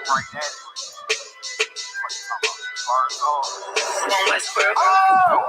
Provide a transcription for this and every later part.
right at it.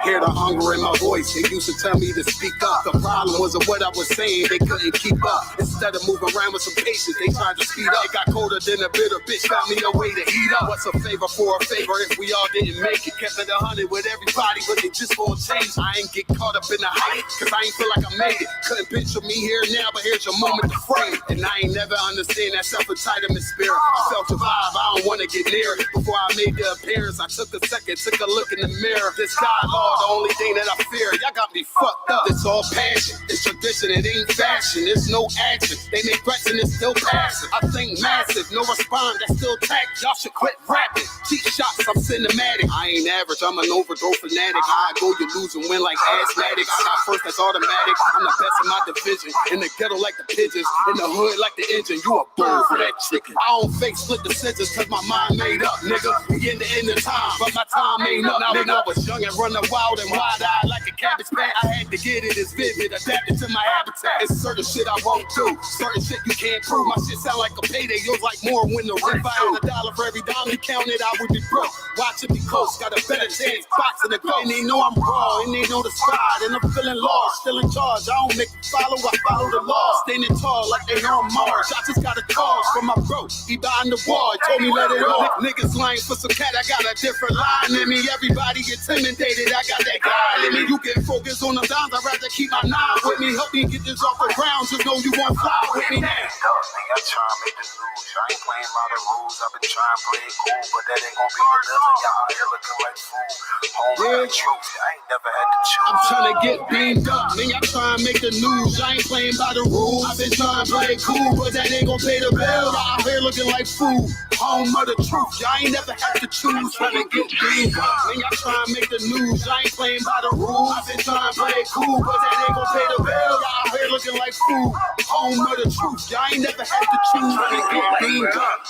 Hear the hunger in my voice. They used to tell me to speak up. The problem wasn't what I was saying, they couldn't keep up. Instead of moving around with some patience, they tried to speed up. It got colder than a bitter bitch, found me a way to heat up. What's a favor for a favor if we all didn't make it? Kept it 100 with everybody, but they just won't change. I ain't get caught up in the hype, cause I ain't feel like I made it. Couldn't picture me here now, but here's your moment to frame it. And I ain't never understand that self-entitlement spirit. I felt the vibe, I don't wanna get near it. Before I made the appearance, I took a second, took a look in the mirror. This God, Lord, the only thing that I fear. Y'all got me fucked up. It's all passion, it's tradition, it ain't fashion. There's no action, they make threats and it's still passive. I think massive, no response, that's still tact. Y'all should quit rapping. Cheap shots, I'm cinematic. I ain't average, I'm an overdose fanatic. How I go, you lose and win like asthmatics. I got first, that's automatic. I'm the best in my division. In the ghetto like the pigeons, in the hood like the engine. You a bird for that chicken. I don't fake split decisions cause my mind made up, nigga. We in the end of time, but my time ain't up. Now when I was young and running wild and wide-eyed like a cabbage patch, I had to get it as vivid, adapted to my habitat. It's certain shit I won't do, certain shit you can't prove. My shit sound like a payday, yours like more when the rent. If I had $1 for every dime you counted, I would be broke. Watch it be close, got a better chance, box in the go. And they know I'm raw, and they know the spot, and I'm feeling lost, still in charge. I don't make it follow, I follow the law. Standing tall like they on Mars. I just got a call from my bro, he behind the wall, he told me let it off. Niggas lying for some cat, I got a different line in me. Everybody intimidated, I got that guy in me. You get focused on the dimes, I'd rather keep my nine with me. Help me get this off the ground, just know you won't fly with me now. I try to make the news. I ain't playing by the rules. I've been trying to play it cool, but that ain't gonna be the living. Y'all out here looking like fools. Home with the truth. I ain't never had to choose. I'm trying to get beamed up, man. Y'all trying to make the news. I ain't playing by the rules. I've been trying to play it cool, but that ain't gonna pay the bill. Y'all out here looking like fools. Home of the truth. Y'all ain't never had to choose. Trying to get beamed up, man. Y'all trying to make the news. I ain't playing by the rules. I've been trying to play it cool, but that ain't gonna pay the bill. Y'all out here looking like fools. Home of the truth. Y'all ain't never had to choose. Trying to get beamed up.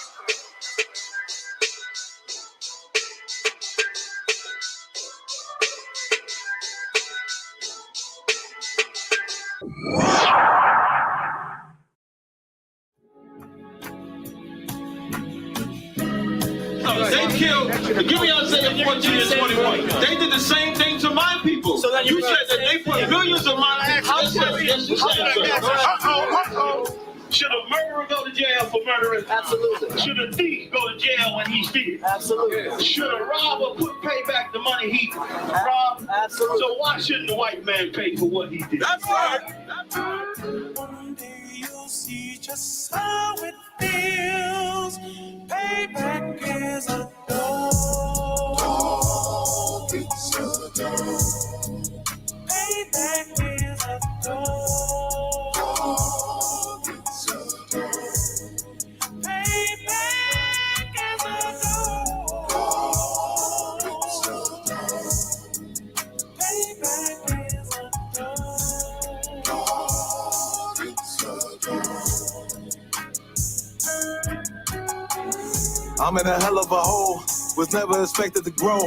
They killed, give me Isaiah 14 and 21. They did the same thing to my people. So you said that they put billions of my actions. Should a murderer go to jail for murdering? Absolutely. Should a thief go to jail when he steals? Absolutely. Should a robber pay back the money he robbed? Absolutely. So why shouldn't the white man pay for what he did? That's right. One day you'll see just how it feels. Payback is a dog. It's a dog. Payback is a dog. It's a dog. Payback is a dog. It's a dog. Payback is a dog. It's a dog. I'm in a hell of a hole, was never expected to grow.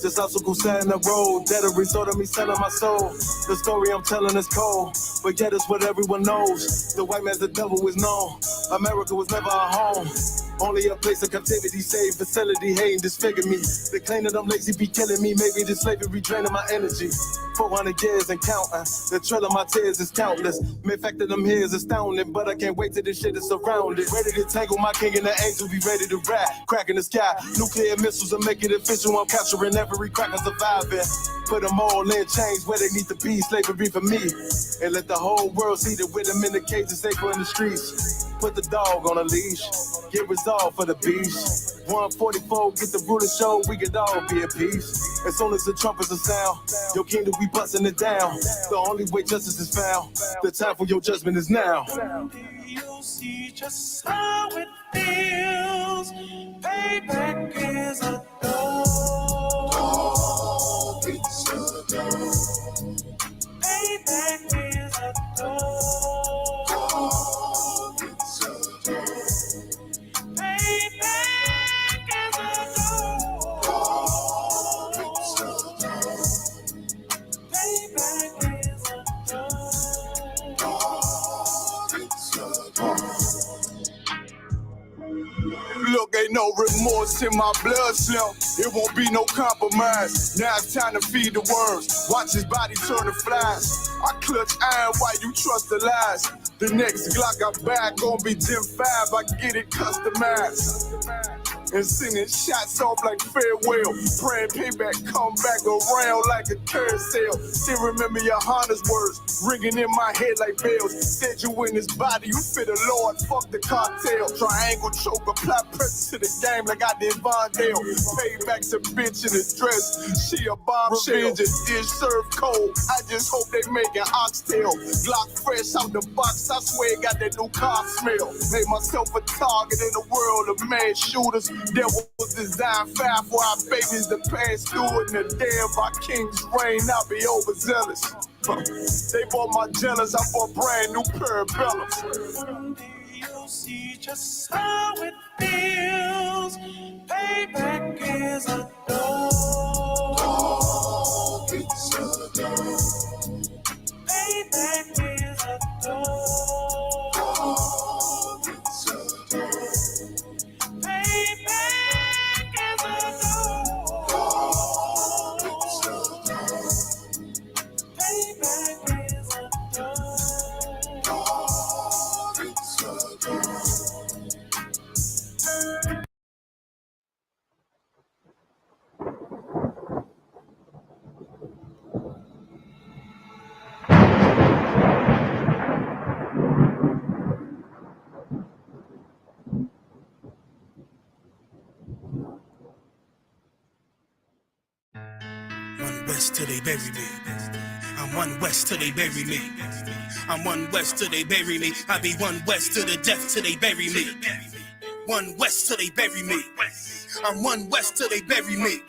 Just obstacles set in the road, that a result of me selling my soul. The story I'm telling is cold, but yet it's what everyone knows. The white man's the devil is known. America was never a home, only a place of captivity, safe facility, hating, disfigure me. They claim that I'm lazy, be killing me. Maybe this slavery draining my energy. 400 years and counting, the trail of my tears is countless. The fact that I'm here is astounding, but I can't wait till this shit is surrounded. Ready to tangle my king and the angel, be ready to rap. Cracking the sky, nuclear missiles and make it official. I'm capturing every cracker surviving. Put them all in chains where they need to be, slavery for me. And let the whole world see that with them in the cages, safer in the streets. Put the dog on a leash, get resolved for the beast. 144, get the ruler show, we could all be at peace. As soon as the trumpets are sound, your kingdom, we busting it down. The only way justice is found, the time for your judgment is now. You'll see just how it feels. Payback is a dog. It's a dog. Payback is a dog. It's a dog. Payback is a dog. It's a dog. Payback is a dog. It's a dog. Look, ain't no remorse in my blood, Slim. It won't be no compromise. Now it's time to feed the worms. Watch his body turn to flies. I clutch iron while you trust the lies. The next Glock I buy gon' be Gen 5. I get it customized. And sending shots off like farewell. Praying payback come back around like a carousel. Still remember Johanna's words ringing in my head like bells. Said you in his body, you fit the Lord, fuck the cartel. Triangle choke, apply pressure to the game like I did Vondale. Payback's a bitch in a dress, she a bombshell. Revenge is dish served cold, I just hope they make an oxtail. Glock fresh out the box, I swear it got that new car smell. Made myself a target in the world of mad shooters. That was designed fire for our babies to pass through in the day of our king's reign. I'll be overzealous. They bought my jealous, I bought brand new pair of bellums. One day you'll see just how it feels. Payback is a door. It's a door. Payback is a door. It's a door. Payback is a door. It's a door. Payback is a door. It's a door. One West till they bury me. I'm one West till they bury me. I'm one West till they bury me. I be one West to the death till they bury me. One West till they bury me. I'm one West till they bury me.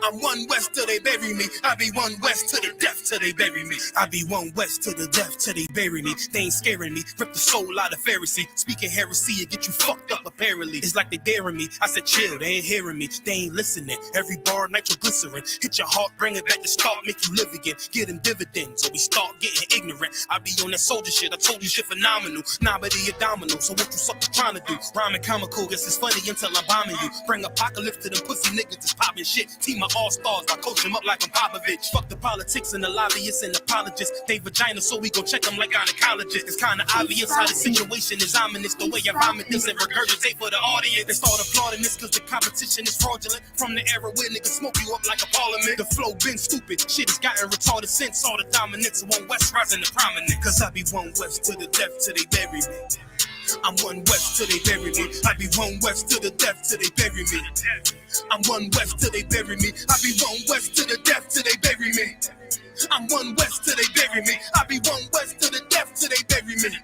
I'm one West till they bury me. I be one West to the death till they bury me. I be one West to the death till they bury me. They ain't scaring me. Rip the soul out of Pharisee. Speaking heresy and get you fucked up apparently. It's like they daring me. I said chill, they ain't hearing me. They ain't listening. Every bar nitroglycerin. Hit your heart, bring it back to start, make you live again. Get them dividends or we start getting ignorant. I be on that soldier shit. I told you shit phenomenal. Nah, but he a domino. So what you suckers trying to do? Rhyming comical. Guess it's funny until I'm bombing you. Bring apocalypse to them pussy niggas that's popping shit. Team my all-stars, I coach them up like I'm Popovich. Fuck the politics and the lobbyists and apologists. They vagina, so we gon' check them like gynecologists. It's kinda obvious how the situation is ominous. The way I vomit this and regurgitate for the audience. They start applauding this cause the competition is fraudulent. From the era where niggas smoke you up like a parliament. The flow been stupid, shit has gotten retarded since all the dominance of one West rising to prominence. Cause I be one West to the death till they bury me. I'm one West till they bury me. I be one West to the death till they bury me. I'm one West till they bury me. I be one West to the death till they bury me. I'm one West till they bury me. I be one West to the death till they bury me.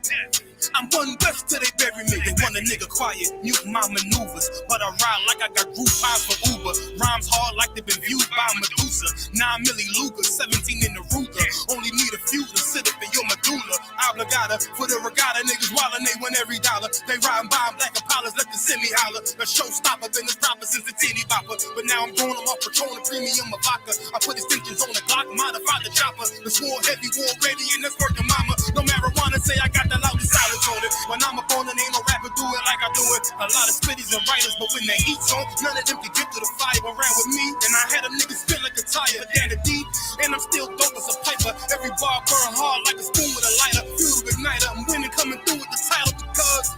I'm one West till they bury me. They want a nigga quiet, mute my maneuvers, but I ride like I got group eyes for Uber. Rhymes hard like they've been viewed by Medusa. 9 milli Luger, 17 in the Ruger. Only need a few to sit up in your medulla. Obligata for the regatta, niggas wildin', they win every dollar. They riding by black Impalas, let the semi holler. A showstopper, been this proper since the teeny bopper. But now I'm growing them off Patron, premium of vodka. I put extensions on the Glock, modified the chopper. The swore heavy, war ready, and that's working mama. No marijuana, say I got the loudest silence on it. When I'm up on it, ain't no rapper do it like I do it. A lot of spitties and writers, but when they eat on, none of them can get to the fire around with me. And I had them niggas spin like a tire, down the deep. And I'm still dope as a piper. Every bar burn hard like a spoon with a lighter. Fuel igniter, I'm winning, coming through with the title because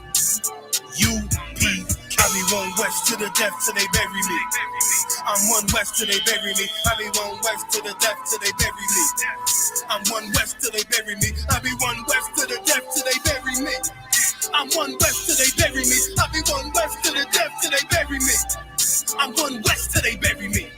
U.P.K. I be one West to the death till they bury me. I'm one West till they bury me. I be one West to the death till they bury me. I'm one West till they bury me. I be one West to the death till they bury me. I'm one West till they bury me. I be one West to the death till they bury me. I'm one West till they bury me.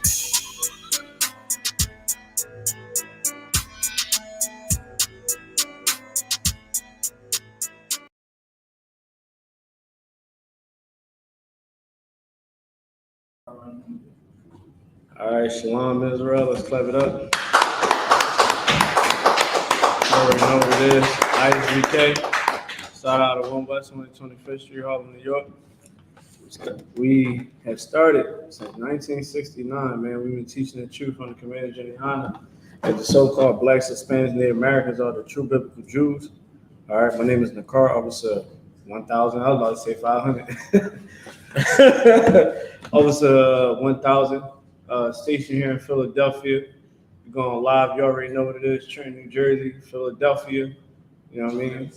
All right, Shalom Israel, let's clap it up. You already know what it is. I.S.U.P.K. Shout out to 1 West 125th Street, Harlem, New York. We have started since 1969, man. We've been teaching the truth on the command of GEN.YAHANNA that the so-called blacks, Hispanics, Native Americans are the true biblical Jews. All right, my name is Nakar Officer. 1,000. I was about to say 500. Almost 1,000. Station here in Philadelphia. We're going live. You already know what it is. Trenton, New Jersey, Philadelphia. You know what I mean?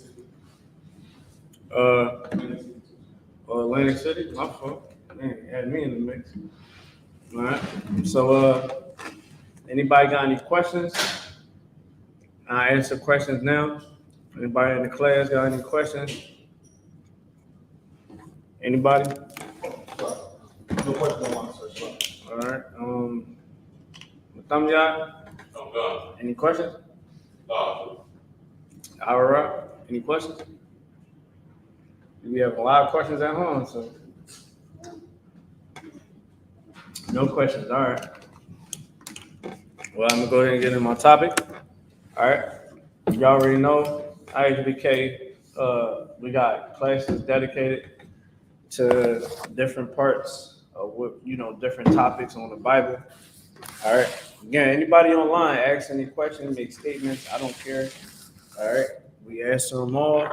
Atlantic City. My fault. Man, you had me in the mix. All right. So, anybody got any questions? I answer questions now. Anybody in the class got any questions? Anybody? No question, no answer. All right. Matamya, I'm done. any questions? All right. Any questions? We have a lot of questions at home, so no questions. All right. Well, I'm gonna go ahead and get into my topic. All right. Y'all already know I.S.U.P.K. We got classes dedicated to different parts of what, different topics on the Bible. All right. Again, anybody online ask any questions, make statements. I don't care. All right. We answer them all. If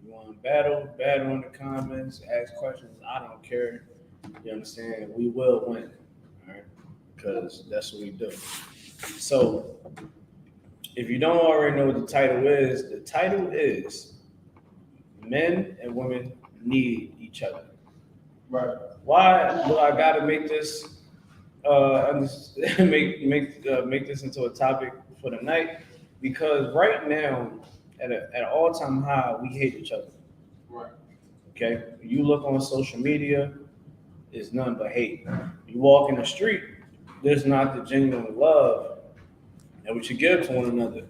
you want to battle in the comments, ask questions. I don't care. You understand? We will win. All right. Because that's what we do. So, if you don't already know what the title is Men and Women Need Each Other. Right. Why do I gotta make this make this into a topic for the night? Because right now, at an all-time high, we hate each other. Right. Okay? You look on social media, it's none but hate. You walk in the street, there's not the genuine love that we should give to one another.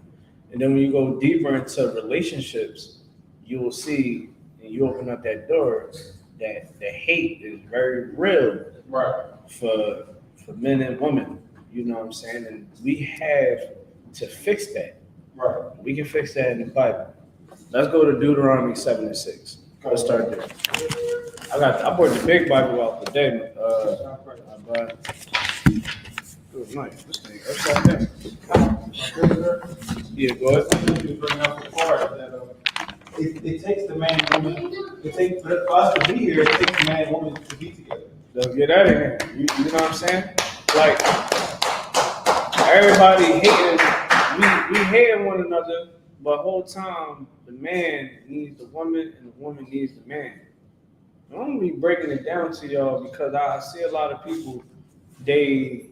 And then when you go deeper into relationships, you will see, and you open up that door, that the hate is very real, Right. for men and women. You know what I'm saying? And we have to fix that. Right. We can fix that in the Bible. Let's go to Deuteronomy 7:6. Let's start there. I brought the big Bible out today. But it was nice. This thing upside down. Yeah, go ahead. You bring up the part that it takes the man and woman. It takes for us to be here. It takes the man and woman to be together. Let's get out of here. You know what I'm saying? Like, everybody hating, we hating one another, but the whole time the man needs the woman and the woman needs the man. I'm gonna be breaking it down to y'all because I see a lot of people, they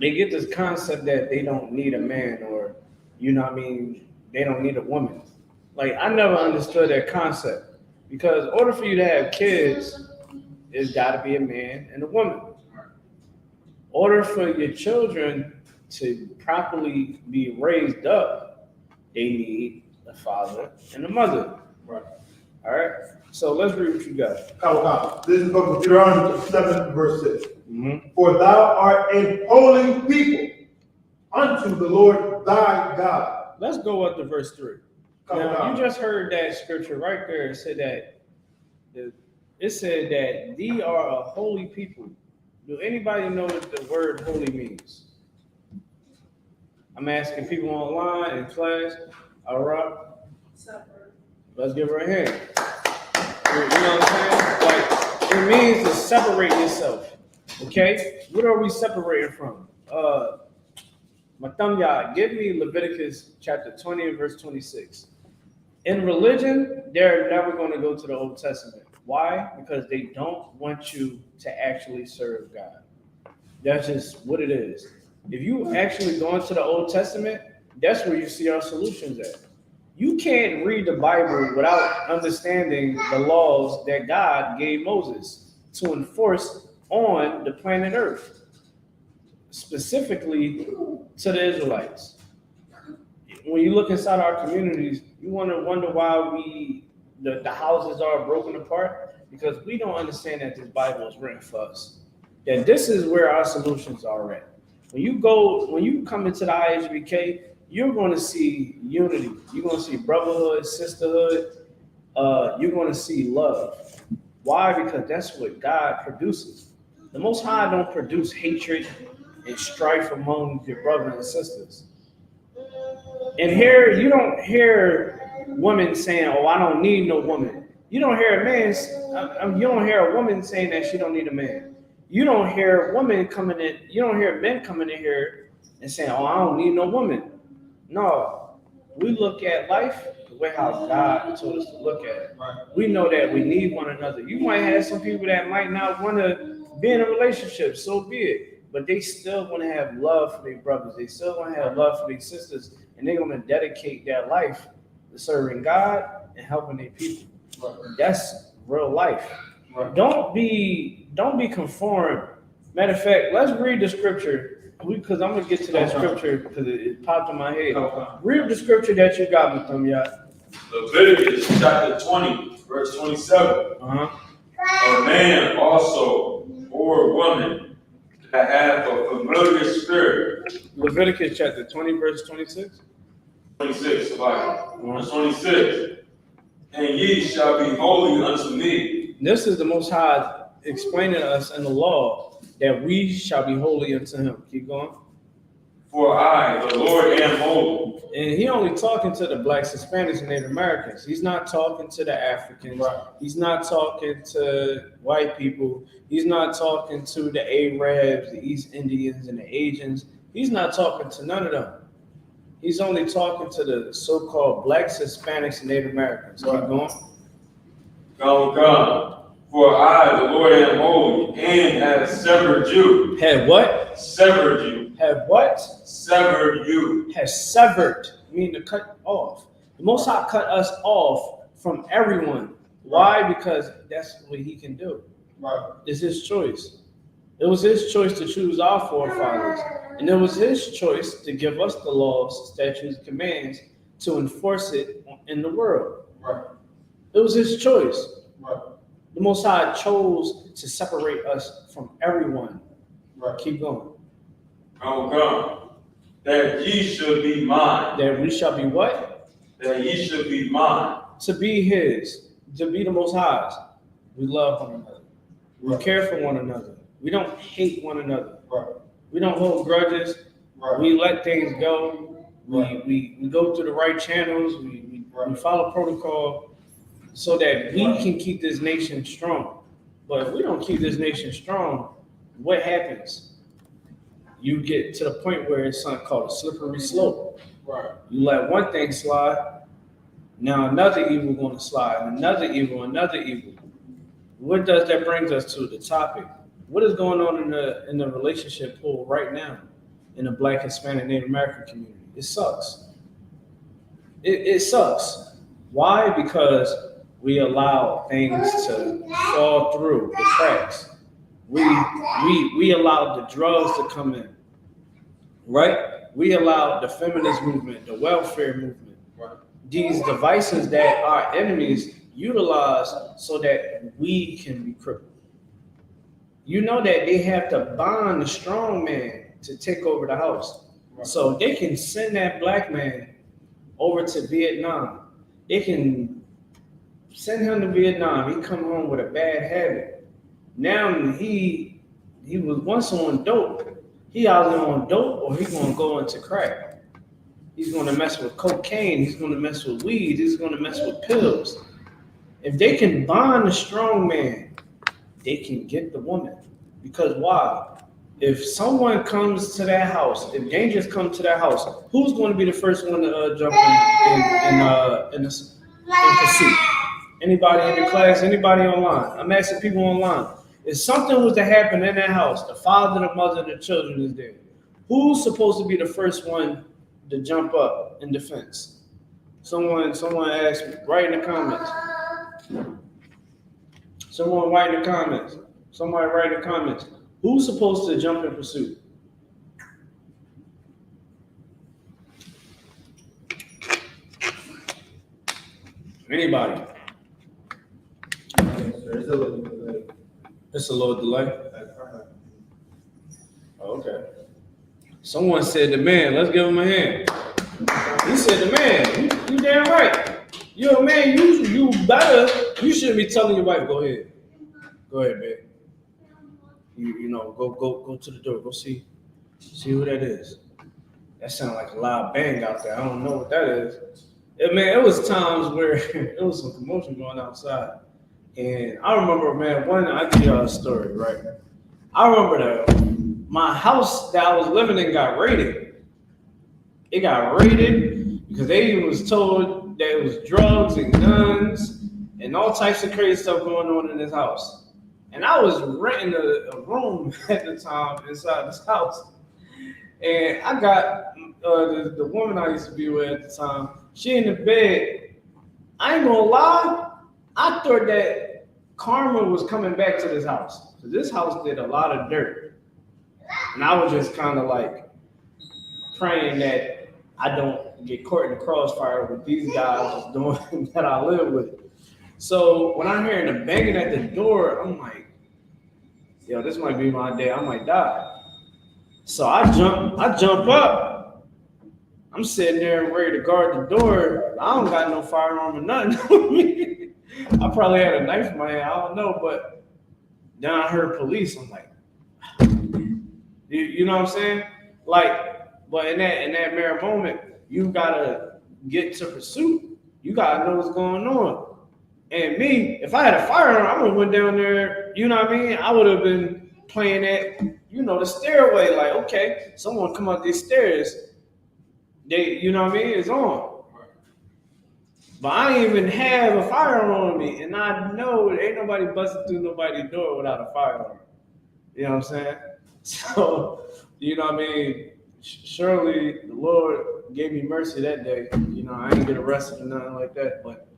get this concept that they don't need a man, or they don't need a woman. Like, I never understood that concept, because in order for you to have kids, it's got to be a man and a woman. In order for your children to properly be raised up, they need a father and a mother. Right. All right. So let's read what you got. This is from Deuteronomy 7, verse 6. Mm-hmm. For thou art a holy people unto the Lord thy God. Let's go up to verse 3. Now, you just heard that scripture right there. It said that thee are a holy people. Do anybody know what the word holy means? I'm asking people online in class. All right. Let's give her a hand. You know what I'm saying? Like, it means to separate yourself. Okay? What are we separating from? Matamya, give me Leviticus chapter 20 and verse 26. In religion, they're never going to go to the Old Testament. Why? Because they don't want you to actually serve God. That's just what it is. If you actually go into the Old Testament, that's where you see our solutions at. You can't read the Bible without understanding the laws that God gave Moses to enforce on the planet Earth, specifically to the Israelites. When you look inside our communities, you wonder why the houses are broken apart, because we don't understand that this Bible is written for us. That this is where our solutions are at. When you come into the I.S.U.P.K, you're going to see unity. You're going to see brotherhood, sisterhood. You're going to see love. Why? Because that's what God produces. The Most High don't produce hatred and strife among your brothers and sisters. And here, you don't hear women saying, "Oh, I don't need no woman." You don't hear a man, you don't hear a woman saying that she don't need a man. You don't hear women coming in, you don't hear men coming in here and saying, oh, I don't need no woman. No, we look at life the way how God told us to look at it. Right. We know that we need one another. You might have some people that might not want to be in a relationship, so be it. But they still want to have love for their brothers. They still want to have love for their sisters. And they're going to dedicate their life to serving God and helping their people. Right. That's real life. Right. Don't be conformed. Matter of fact, let's read the scripture because I'm gonna get to that scripture because it popped in my head. Read the scripture that you got with them, yeah. Leviticus chapter 20, verse 27. A man also or a woman that have a familiar spirit. Leviticus chapter 20, verse 26. 26, verse 26. And ye shall be holy unto me. This is the Most High explaining to us in the law that we shall be holy unto Him. Keep going. For I, the Lord, am holy. And he only talking to the blacks, Hispanics, and Native Americans. He's not talking to the Africans. Right. He's not talking to white people. He's not talking to the Arabs, the East Indians, and the Asians. He's not talking to none of them. He's only talking to the so-called blacks, Hispanics, and Native Americans. Keep going. Come. For I, the Lord, am holy, and have severed you. Had what? Severed you. Have what? Severed you. Has severed, meaning to cut off. The Most High cut us off from everyone. Why? Because that's what He can do. Right. It's His choice. It was His choice to choose our forefathers. And it was His choice to give us the laws, statutes, commands to enforce it in the world. Right. It was His choice. Right. The Most High chose to separate us from everyone. Right. Keep going. Come. That ye should be mine. That we shall be what? That ye should be mine. To be His. To be the Most High's. We love one another. We care for one another. We don't hate one another. Right. We don't hold grudges. Right. We let things go. Right. We go through the right channels. We follow protocol so that we can keep this nation strong. But if we don't keep this nation strong, what happens? You get to the point where it's something called a slippery slope. Right. You let one thing slide, now another evil going to slide, another evil. What does that brings us to the topic? What is going on in the relationship pool right now in the Black, Hispanic, Native American community? It sucks. It sucks. Why? Because we allow things to fall through the cracks. We allowed the drugs to come in, right? We allowed the feminist movement, the welfare movement, Right. these devices that our enemies utilize so that we can be crippled. You know that they have to bond the strong man to take over the house. Right. So they can send that black man over to Vietnam. They can send him to Vietnam. He come home with a bad habit. Now he was once on dope. He either on dope or he's gonna go into crack. He's gonna mess with cocaine. He's gonna mess with weed. He's gonna mess with pills. If they can bond the strong man, they can get the woman. Because why? If someone comes to that house, if dangers come to that house, who's going to be the first one to jump in pursuit? Anybody in the class? Anybody online? I'm asking people online. If something was to happen in that house, the father, the mother, the children is there. Who's supposed to be the first one to jump up in defense? Someone asked me. Write in the comments. Someone write in the comments. Somebody write in the comments. Who's supposed to jump in pursuit? Anybody? There's a little delay. It's a little delay. Oh, okay. Someone said the man. Let's give him a hand. He said the man. You damn right. You're a man. You better. You shouldn't be telling your wife. Go ahead. Go ahead, babe. You know, go to the door. Go see who that is. That sounds like a loud bang out there. I don't know what that is. It was times where it was some commotion going outside. And I remember, man, I'll give y'all a story, right? I remember that my house that I was living in got raided. It got raided because they was told there was drugs and guns and all types of crazy stuff going on in this house. And I was renting a room at the time inside this house. And I got the woman I used to be with at the time, she in the bed. I ain't gonna lie, I thought that karma was coming back to this house. So this house did a lot of dirt. And I was just kind of like praying that I don't get caught in the crossfire with these guys doing that I live with. So when I'm hearing the banging at the door, I'm like, yo, this might be my day. I might die. So I jump up. I'm sitting there ready to guard the door. I don't got no firearm or nothing on me. I probably had a knife in my hand. I don't know, but then I heard police. I'm like, you know what I'm saying? Like, but in that mere moment, you gotta get to pursuit. You gotta know what's going on. And me, if I had a firearm, I would have went down there. You know what I mean? I would have been playing that, the stairway. Like, okay, someone come up these stairs. They, you know what I mean? It's on. But I didn't even have a firearm on me, and I know ain't nobody busting through nobody's door without a firearm. You know what I'm saying? So, you know what I mean? Surely the Lord gave me mercy that day. I didn't get arrested or nothing like that. But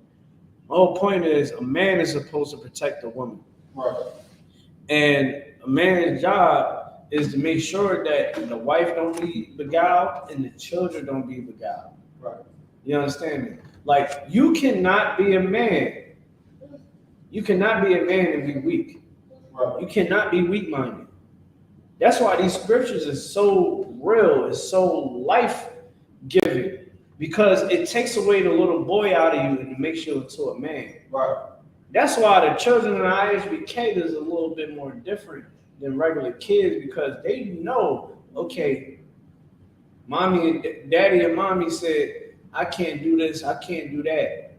my whole point is, a man is supposed to protect a woman. Right. And a man's job is to make sure that the wife don't be beguiled and the children don't be beguiled. Right. You understand me? Like, you cannot be a man. You cannot be a man and be weak. Right. You cannot be weak-minded. That's why these scriptures is so real, it's so life-giving, because it takes away the little boy out of you and makes you into a man. Right. That's why the children in the I.S.U.P.K is a little bit more different than regular kids, because they know, okay, mommy and daddy and mommy said, I can't do this, I can't do that.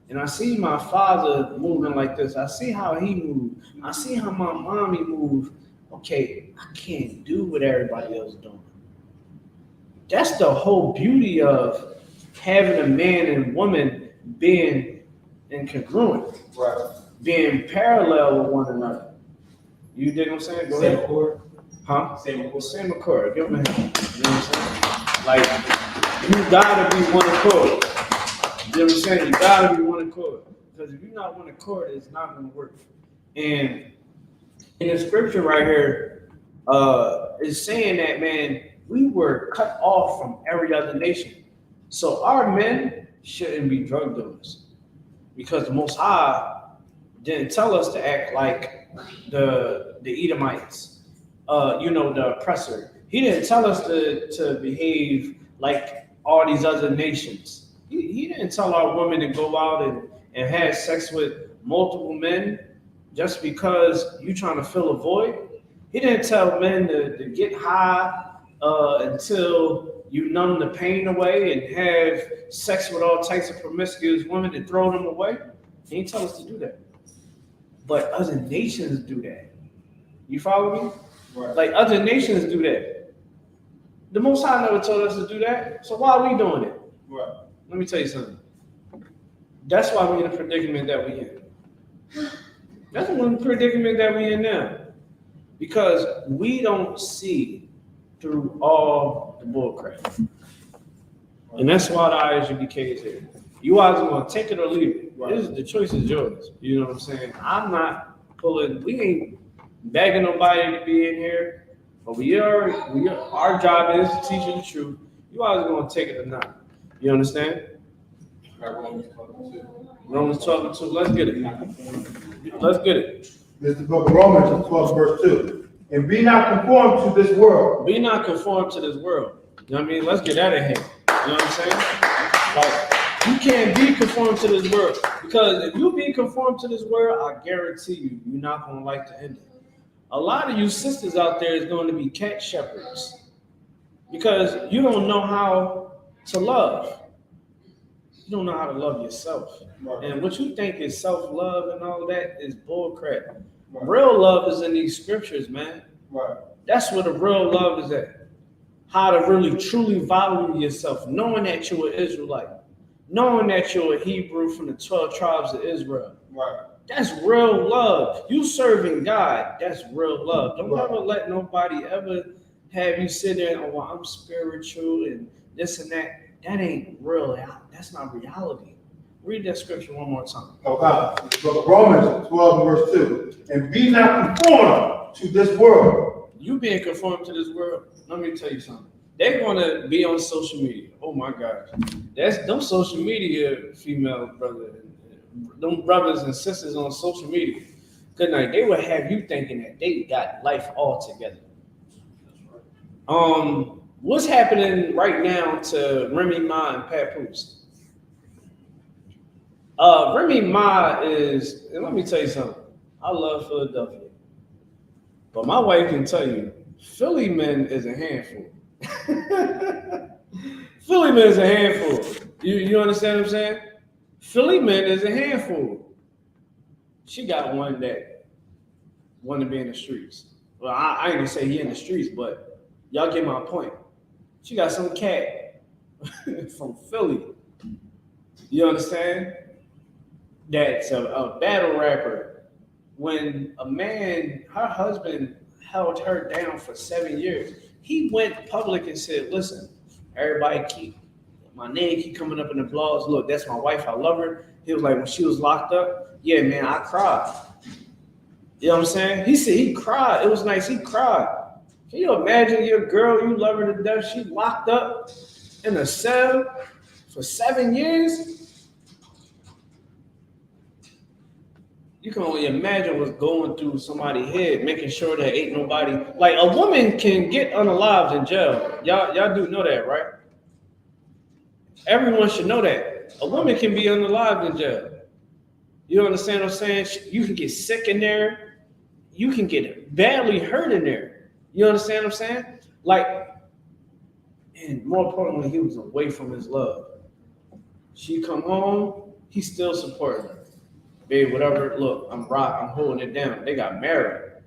And I see my father moving like this. I see how he moved. I see how my mommy moved. Okay, I can't do what everybody else doing. That's the whole beauty of having a man and woman being incongruent, Right. being parallel with one another. You dig what I'm saying? Go ahead. Accord. Huh? Same accord. Same accord. Give him a hand. You know what I'm saying? Like, you gotta be one accord. You know what I'm saying? You gotta be one accord. Because if you're not one accord, it's not gonna work. And in the scripture right here, it's saying that, man, we were cut off from every other nation. So our men shouldn't be drug dealers, because the Most High didn't tell us to act like the Edomites, the oppressor. He didn't tell us to behave like all these other nations. He didn't tell our women to go out and have sex with multiple men just because you're trying to fill a void. He didn't tell men to get high until you numb the pain away and have sex with all types of promiscuous women and throw them away. He didn't tell us to do that. But other nations do that. You follow me? Right. Like, other nations do that. The Most High never told us to do that. So why are we doing it? Right. Let me tell you something. That's why we're in the predicament that we're in. That's one predicament that we're in now. Because we don't see through all the bullcrap. And that's why the I.S.U.P.K is here. You either want to take it or leave it. Right. The choice is yours. You know what I'm saying? I'm not we ain't begging nobody to be in here, but our job is to teach you the truth. You either going to take it or not. You understand? Romans 12:2. Let's get it. Let's get it. This is the book of Romans, 12, verse 2. And be not conformed to this world. Be not conformed to this world. You know what I mean? Let's get that in hand. You know what I'm saying? Like, you can't be conformed to this world. Because if you be conformed to this world, I guarantee you're not going to like the ending. A lot of you sisters out there is going to be cat shepherds. Because you don't know how to love. You don't know how to love yourself. Right. And what you think is self-love and all that is bullcrap. Right. Real love is in these scriptures, man. Right. That's where the real love is at. How to really truly value yourself, knowing that you're an Israelite, knowing that you're a Hebrew from the 12 tribes of Israel. Right. That's real love. You serving God, that's real love. Don't Right. ever let nobody ever have you sit there and, oh, well, I'm spiritual and this and that. That ain't real. That's not reality. Read that scripture one more time. Okay. So Romans 12 verse 2. And be not conformed to this world. You being conformed to this world, let me tell you something. They're gonna be on social media. Oh my gosh. That's them social media female brothers, them brothers and sisters on social media. Good night. They will have you thinking that they got life all together. What's happening right now to Remy Ma and Pat Poose? Remy Ma is, and let me tell you something. I love Philadelphia. But my wife can tell you, Philly men is a handful. Philly men is a handful. You understand what I'm saying? Philly men is a handful. She got one that want to be in the streets. Well, I ain't gonna say he in the streets, but y'all get my point. She got some cat from Philly. You understand? That's a battle rapper. When a man, her husband held her down for 7 years, he went public and said, listen, everybody my name keep coming up in the blogs. Look, that's my wife. I love her. He was like, when she was locked up, yeah, man, I cried. You know what I'm saying? He said he cried. It was nice. He cried. Can you imagine your girl, you love her to death, she locked up in a cell for 7 years? You can only imagine what's going through somebody's head, making sure that ain't nobody, like a woman can get unalived in jail. Y'all do know that, right? Everyone should know that. A woman can be unalived in jail. You understand what I'm saying? You can get sick in there. You can get badly hurt in there. You understand what I'm saying? Like, and more importantly, he was away from his love. She come home, he's still supporting her. Babe, whatever, look, I'm holding it down. They got married.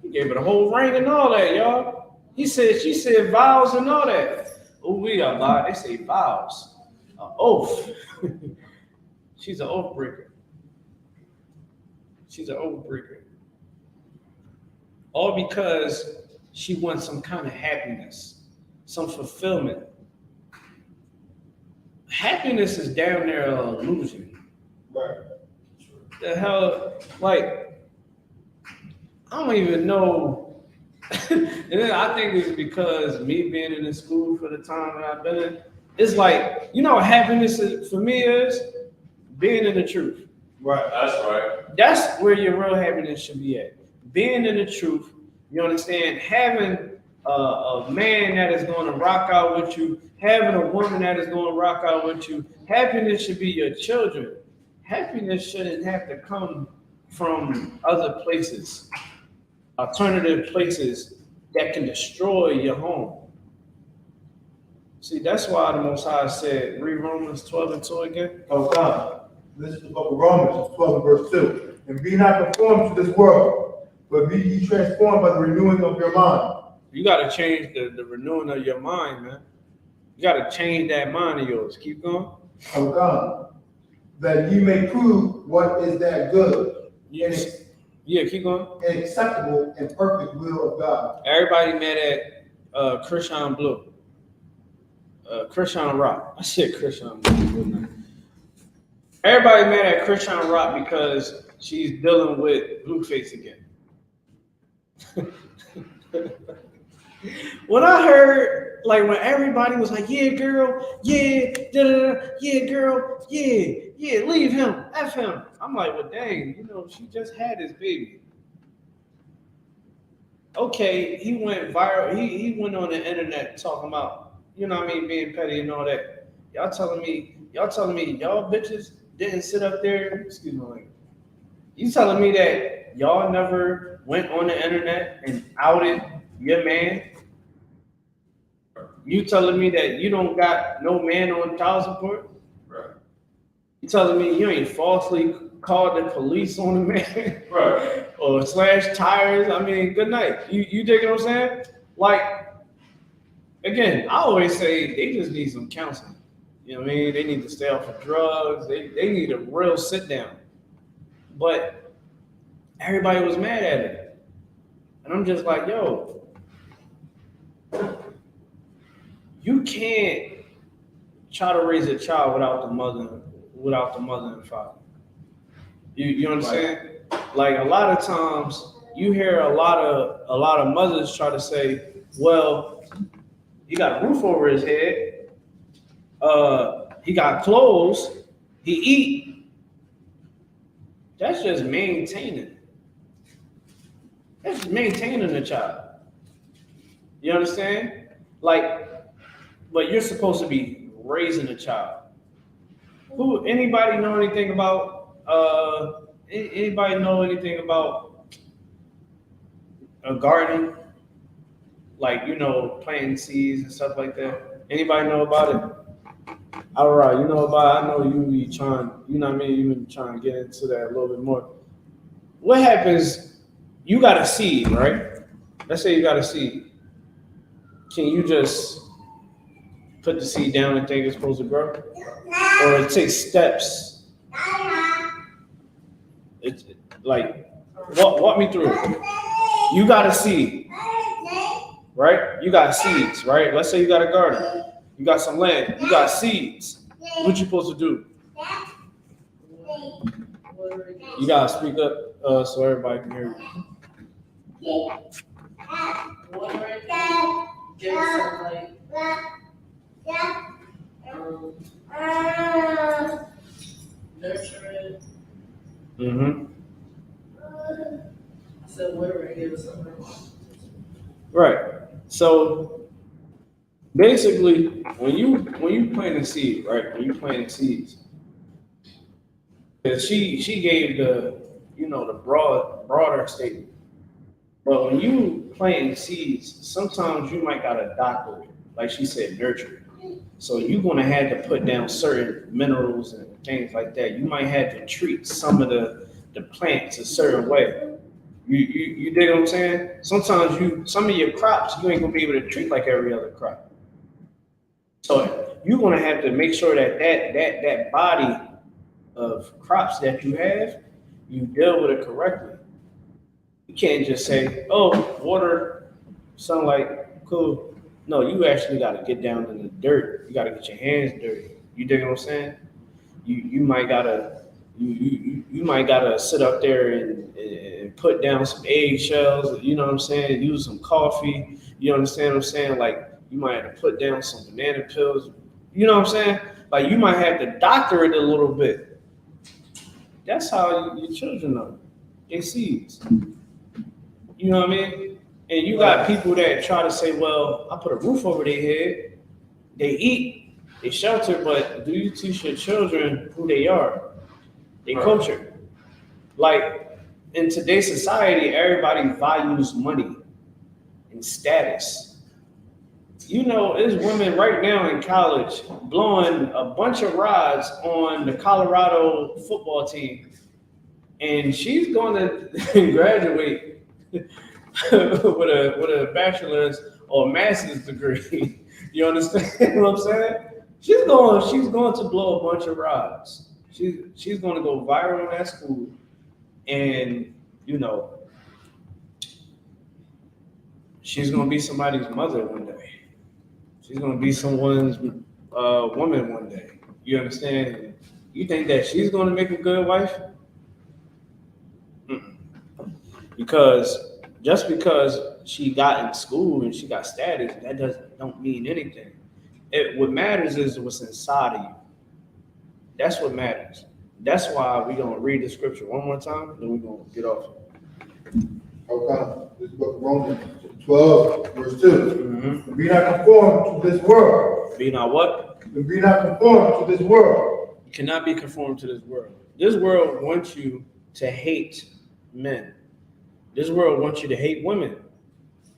He gave her the whole ring and all that, y'all. She said vows and all that. Oh, we got lied. They say vows. An oath. She's an oath breaker. She's an oath breaker. All because she wants some kind of happiness, some fulfillment. Happiness is down there an illusion. Right. The hell, like, I don't even know. And then I think it's because me being in the school for the time that I've been in, it's like, you know what happiness is, for me is? Being in the truth. Right. That's right. That's where your real happiness should be at. Being in the truth, you understand? Having a man that is going to rock out with you, having a woman that is going to rock out with you. Happiness should be your children. Happiness shouldn't have to come from other places, alternative places that can destroy your home. See, that's why the Most High said, read Romans 12:2 again. Oh God, this is the book of Romans 12 verse 2. And be not conformed to this world, but be ye transformed by the renewing of your mind. You got to change the renewing of your mind, man. You got to change that mind of yours. Keep going. Oh God, that ye may prove what is that good. Yes. Yeah, keep going. And acceptable and perfect will of God. Everybody mad at Christian Blue. Christian Rock. I said Christian Blue. Everybody mad at Christian Rock because she's dealing with Blueface again. When I heard, like, when everybody was like, yeah, girl, yeah, da-da-da, yeah, girl, yeah, leave him, F him. I'm like, well, dang, you know, she just had his baby. Okay, he went viral. He went on the internet talking about, you know what I mean, being petty and all that. Y'all telling me, y'all bitches didn't sit up there, excuse me, like, you telling me that y'all never went on the internet and outed your man? You telling me that you don't got no man on child support? You telling me you ain't falsely called the police on the man? Right. Or slashed tires? I mean, good night. You dig what I'm saying? Like, again, I always say they just need some counseling. You know what I mean? They need to stay off of drugs. They need a real sit down. But everybody was mad at it. And I'm just like, yo, you can't try to raise a child without the mother and father. You understand? Like a lot of times you hear a lot of mothers try to say, well, he got a roof over his head, he got clothes, he eat. That's just maintaining. That's just maintaining the child. You understand? Like, but you're supposed to be raising a child. Anybody know anything about anybody know anything about a garden? Like, you know, planting seeds and stuff like that. Anybody know about it? All right, you know about it. I know you be trying, you know what I mean? You been trying to get into that a little bit more. What happens? You got a seed, right? Let's say you got a seed. Can you just put the seed down and think it's supposed to grow? Or it takes steps? It's like, walk me through it. You got a seed, right? You got seeds, right? Let's say you got a garden. You got some land. You got seeds. What you supposed to do? You gotta speak up so everybody can hear you. Water it, give it sunlight. Nurture it. Mm-hmm. I said water it, give it sunlight. Right. So basically, when you plant a seed, right? When you plant seeds, she gave the broader statement. But when you plant seeds, sometimes you might gotta doctor it, like she said, nurture it. So you're gonna have to put down certain minerals and things like that. You might have to treat some of the plants a certain way. You dig what I'm saying? Sometimes some of your crops you ain't gonna be able to treat like every other crop. So you're gonna have to make sure that body of crops that you have, you deal with it correctly. You can't just say, oh, water, sunlight, cool. No, you actually got to get down in the dirt. You got to get your hands dirty. You dig what I'm saying? You might gotta sit up there and put down some eggshells. You know what I'm saying? Use some coffee. You understand what I'm saying? Like you might have to put down some banana peels. You know what I'm saying? Like you might have to doctor it a little bit. That's how your children know. They seeds. You know what I mean? And you got people that try to say, well, I put a roof over their head. They eat, they shelter, but do you teach your children who they are? They culture. Like in today's society, everybody values money and status. You know, there's women right now in college blowing a bunch of rods on the Colorado football team. And she's going to graduate with a bachelor's or master's degree. You understand what I'm saying? She's going to blow a bunch of rods. She's going to go viral in that school, and you know, she's going to be somebody's mother one day. She's going to be someone's woman one day. You understand? You think that she's going to make a good wife? Mm-mm. Because just because she got in school and she got status, that don't mean anything. What matters is what's inside of you. That's what matters. That's why we're gonna read the scripture one more time, then we're gonna get off. Okay, this book of Romans 12, verse 2. Mm-hmm. Be not conformed to this world. Be not what? Be not conformed to this world. You cannot be conformed to this world. This world wants you to hate men. This world wants you to hate women.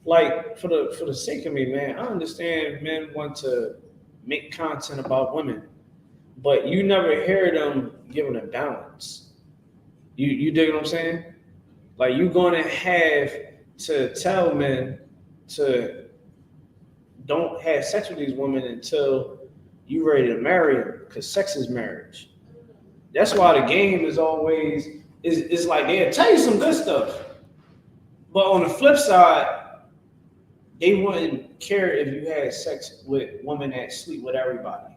Like for the sake of me, man, I understand men want to make content about women, but you never hear them giving a balance. You dig what I'm saying? Like you're gonna have to tell men to don't have sex with these women until you ready to marry them, because sex is marriage. That's why the game is always is like they'll tell you some good stuff, but on the flip side, they wouldn't care if you had sex with women that sleep with everybody.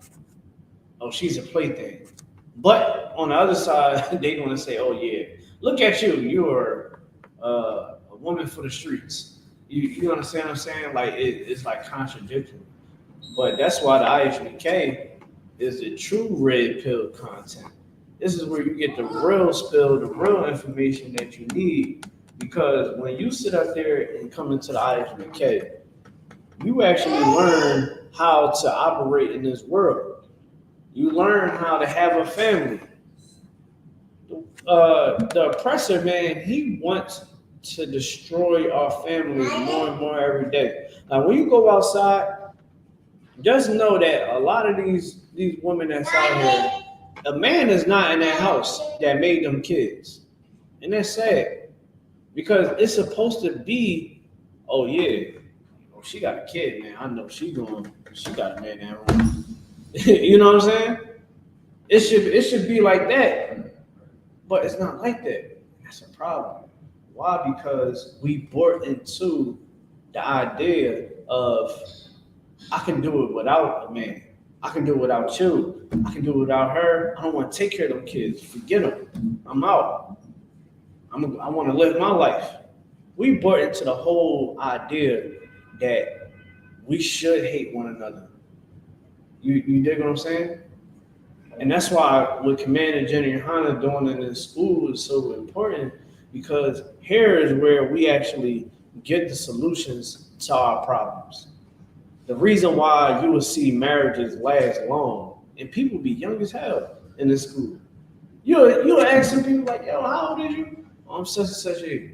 Oh, she's a plaything. But on the other side, they want to say, oh yeah, look at you, you're a woman for the streets. You understand what I'm saying? Like it's like contradictory. But that's why the I.S.U.P.K is the true red pill content. This is where you get the real spill, the real information that you need. Because when you sit up there and come into the I.S.U.P.K, you actually learn how to operate in this world. You learn how to have a family. The oppressor, man, he wants to destroy our families more and more every day. Now, when you go outside, just know that a lot of these women that's out here, a man is not in that house that made them kids. And that's sad. Because it's supposed to be, oh yeah, she got a kid, man. I know she got a man in that room. You know what I'm saying? It should be like that. But it's not like that. That's a problem. Why? Because we bought into the idea of I can do it without a man. I can do it without you. I can do it without her. I don't want to take care of them kids. Forget them. I'm out. I want to live my life. We bought into the whole idea that we should hate one another. You dig what I'm saying? And that's why what Commander GEN.YAHANNA doing in this school is so important, because here is where we actually get the solutions to our problems. The reason why you will see marriages last long and people be young as hell in this school. You'll ask some people like, yo, how old are you? Oh, I'm such and such age.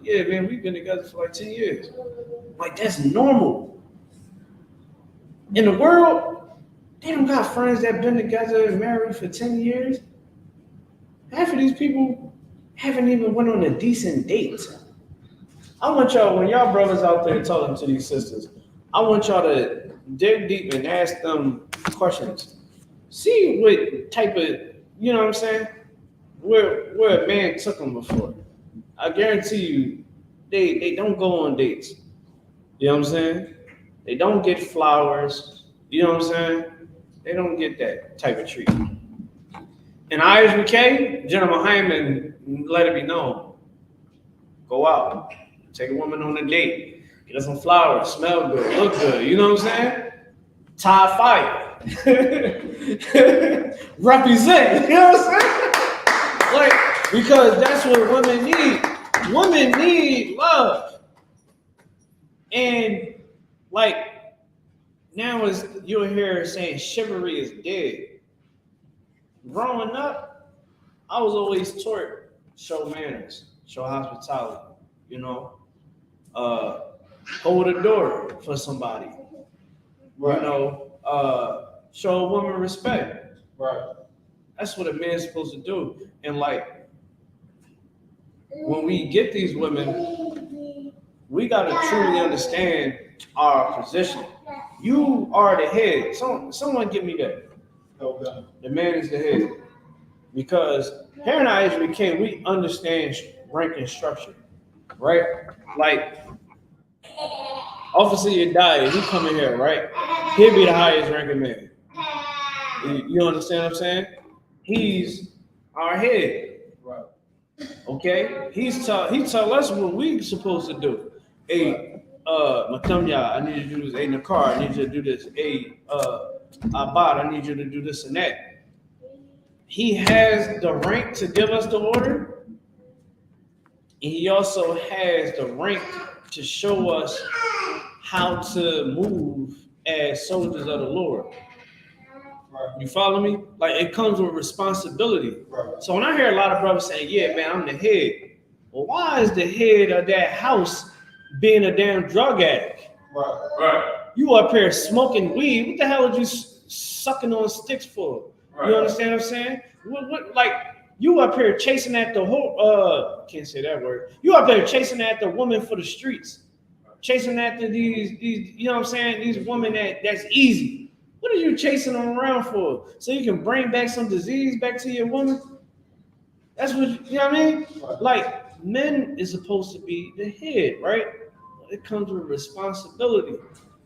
Yeah, man, we've been together for like 10 years. Like, that's normal. In the world, they don't got friends that been together and married for 10 years. Half of these people haven't even went on a decent date. I want y'all, when y'all brothers out there talking to these sisters, I want y'all to dig deep and ask them questions. See what type of, you know what I'm saying? Where a man took them before. I guarantee you, they don't go on dates. You know what I'm saying? They don't get flowers. You know what I'm saying? They don't get that type of treatment. In I.S.U.P.K, General Hyman let it be known. Go out. Take a woman on a date. Get her some flowers. Smell good. Look good. You know what I'm saying? Tie fire. Represent. You know what I'm saying? Like, because that's what women need. Women need love. And like, now is you'll hear saying chivalry is dead. Growing up, I was always taught show manners, show hospitality, you know, hold a door for somebody, right. You know, show a woman respect. Right. That's what a man's supposed to do. And like, when we get these women, we got to truly understand our position. You are the head. Someone give me that. Okay. The man is the head. Because here in I.S.U.P.K, we understand rank and structure, right? Like, Officer Yedaya, he come in here, right? He'll be the highest ranking man. You understand what I'm saying? He's our head. Right. Okay? He tell us what we supposed to do. Hey, Matamya, I need you to do this. Hey, Nakar, I need you to do this. Hey, Abad, I need you to do this and that. He has the rank to give us the order. And he also has the rank to show us how to move as soldiers of the Lord. Right. You follow me? Like, it comes with responsibility. Right. So when I hear a lot of brothers saying, yeah, man, I'm the head. Well, why is the head of that house being a damn drug addict? Right. Right. You up here smoking weed. What the hell are you sucking on sticks for? Right. You understand what I'm saying? What like you up here chasing at the whole can't say that word. You up there chasing at the woman for the streets, chasing after these you know what I'm saying? These women that's easy. What are you chasing them around for? So you can bring back some disease back to your woman? That's what you know what I mean? Like men is supposed to be the head, right? It comes with responsibility.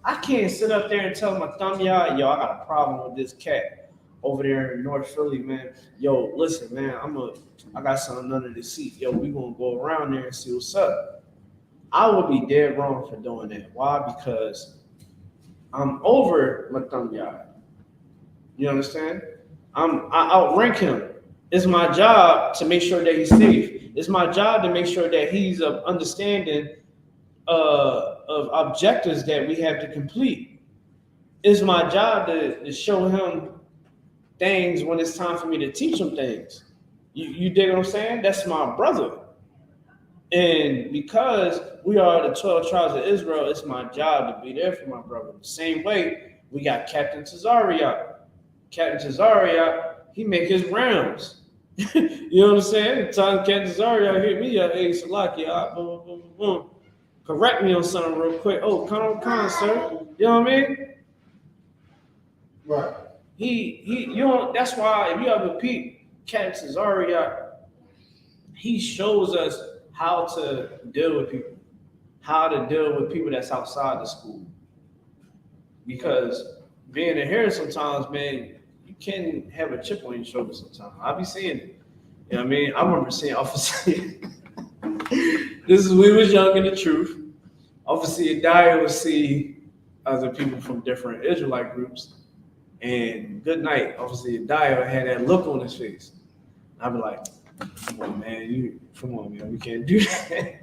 I can't sit up there and tell my thumb, yo, I got a problem with this cat over there in North Philly, man. Yo, listen, man, I got something under the seat. Yo, we gonna go around there and see what's up. I would be dead wrong for doing that. Why? Because I'm over my thumb yard. You understand? I outrank him. It's my job to make sure that he's safe. It's my job to make sure that he's of understanding of objectives that we have to complete. It's my job to show him things when it's time for me to teach him things. You dig what I'm saying? That's my brother. And because we are the 12 tribes of Israel, it's my job to be there for my brother. The same way, we got Captain Tazariot. Captain Tazariot, he make his rounds. You know what I'm saying? The time Captain Tazariot hit me up, hey, Salaki, correct me on something real quick. Oh, come, sir. You know what I mean? Right. You know, that's why if you ever peep Captain Tazariot, he shows us how to deal with people, how to deal with people that's outside the school. Because being in here sometimes, man, you can have a chip on your shoulder sometimes. I be seeing it. You know what I mean? I remember seeing Officer. We was young in the truth. Officer Dyer would see other people from different Israelite groups. And good night, Officer Dyer had that look on his face. I'd be like, come on, man, we can't do that.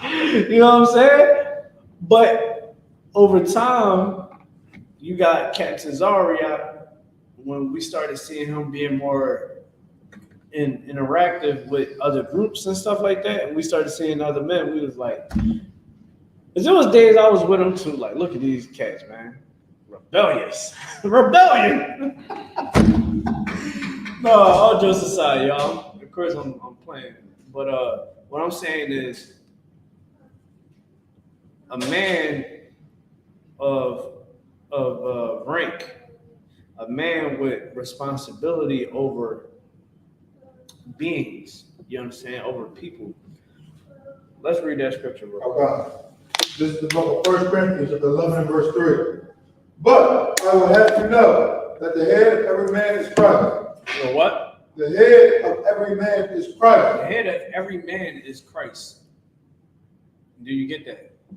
You know what I'm saying? But over time, you got Captain Zaria, when we started seeing him being more interactive with other groups and stuff like that, and we started seeing other men, we was like, there was days I was with him too, like, look at these cats, man. Rebellious. Rebellion. No, all jokes aside, y'all. Of course, I'm playing. But what I'm saying is, a man of rank, a man with responsibility over beings, you understand, over people. Let's read that scripture real quick. Okay. This is the book of 1 Corinthians, chapter 11, verse 3. But I will have you know that the head of every man is Christ. You know what? The head of every man is Christ. The head of every man is Christ. Do you get that? I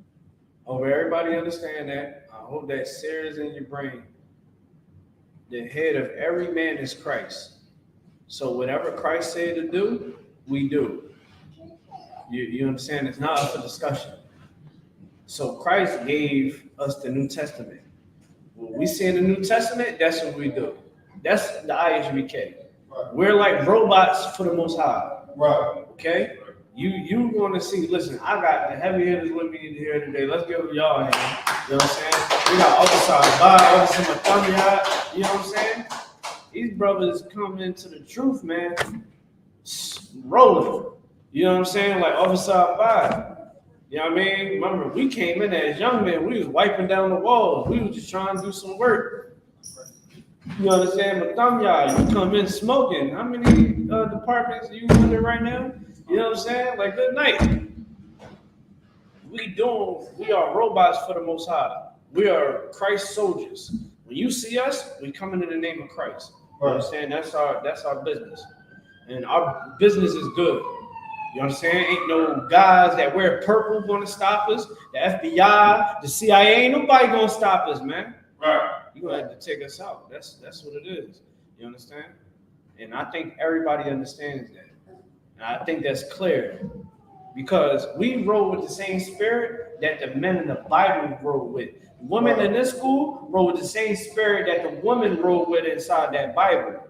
hope everybody understand that. I hope that sears in your brain. The head of every man is Christ. So whatever Christ said to do, we do. You understand? It's not up for discussion. So Christ gave us the New Testament. When we see in the New Testament, that's what we do. That's the I.S.U.P.K. Right. We're like robots for the Most High. Right. Okay? You want to see, listen, I got the heavy hitters with me here today. Let's give y'all a hand. You know what I'm saying? We got Officer Abad, Officer Mathamiyat. You know what I'm saying? These brothers come into the truth, man. Rolling. You know what I'm saying? Like Officer Abad. You know what I mean? Remember, we came in as young men. We was wiping down the walls. We was just trying to do some work. You understand? But Mathamiyat, you come in smoking. How many departments are you under right now? You know what I'm saying? Like, good night. We are robots for the Most High. We are Christ soldiers. When you see us, we come in the name of Christ. You understand? That's our business. And our business is good. You understand? Ain't no guys that wear purple gonna stop us. The FBI, the CIA, ain't nobody gonna stop us, man. Right. You gonna have to take us out. That's what it is. You understand? And I think everybody understands that. And I think that's clear. Because we roll with the same spirit that the men in the Bible roll with. Women in this school roll with the same spirit that the women roll with inside that Bible.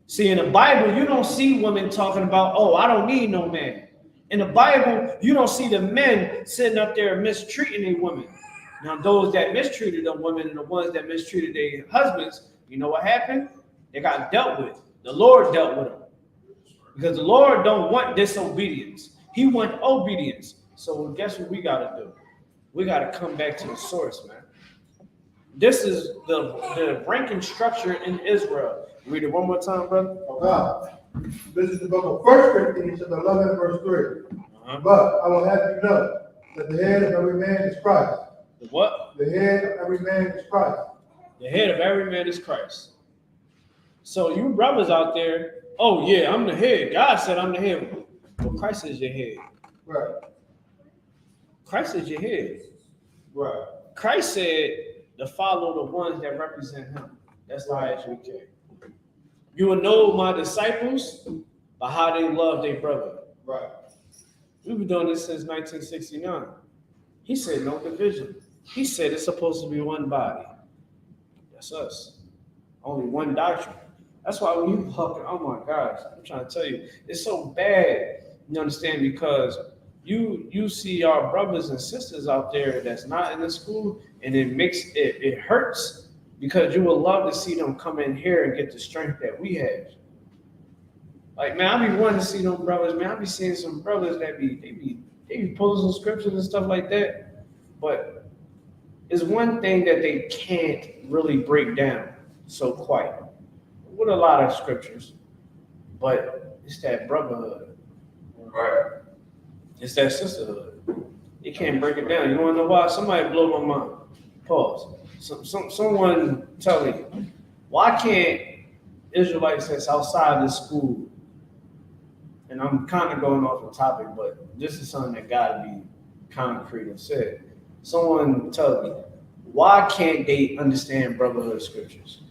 See, in the Bible, you don't see women talking about, oh, I don't need no man. In the Bible, you don't see the men sitting up there mistreating a woman. Now, those that mistreated the women and the ones that mistreated their husbands, You know what happened? They got dealt with. The Lord dealt with them. Because the Lord don't want disobedience. He want obedience. So guess what we got to do? We got to come back to the source, man. This is the ranking structure in Israel. Read it one more time, brother. Okay. This is the book of 1 Corinthians, chapter 11, verse 3. But I will have you know that the head of every man is Christ. The what? The head of every man is Christ. The head of every man is Christ. So you brothers out there, oh yeah, I'm the head. God said I'm the head. Well, Christ is your head. Right. Christ is your head. Right. Christ said to follow the ones that represent him. That's the I.S.U.P.K. You will know my disciples by how they love their brother. Right. We've been doing this since 1969. He said no division. He said it's supposed to be one body. That's us. Only one doctrine. That's why when you fucking, oh my gosh, I'm trying to tell you, it's so bad. You understand? Because you see our brothers and sisters out there that's not in the school, and it hurts because you would love to see them come in here and get the strength that we have. Like, man, I be wanting to see them brothers, man. I be seeing some brothers that they be pulling some scriptures and stuff like that. But it's one thing that they can't really break down so quite. With a lot of scriptures, but it's that brotherhood. Right. It's that sisterhood. You can't break it down. You want to know why? Somebody blow my mind. Pause. Someone tell me, why can't Israelites that's outside the school, and I'm kind of going off the topic, but this is something that got to be concrete and said. Someone tell me, why can't they understand brotherhood scriptures?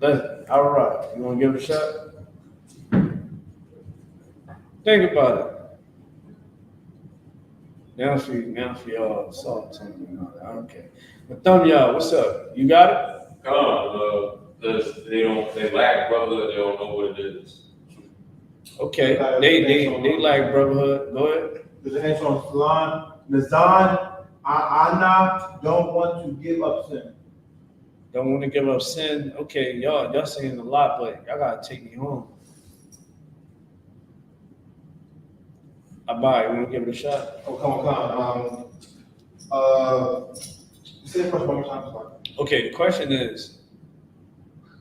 All right, you want to give it a shot? Think about it. Now she saw something. Okay. But y'all, what's up? You got it? Because they lack brotherhood, they don't know what it is. Okay. They lack brotherhood. Go ahead. There's an answer on Salon. Nazan, Anna don't want to give up sin. Don't want to give up sin. Okay, y'all saying a lot, but y'all gotta take me home. Abai, you want to give it a shot? Oh, come on. Say the question one more time. Sorry. Okay, the question is,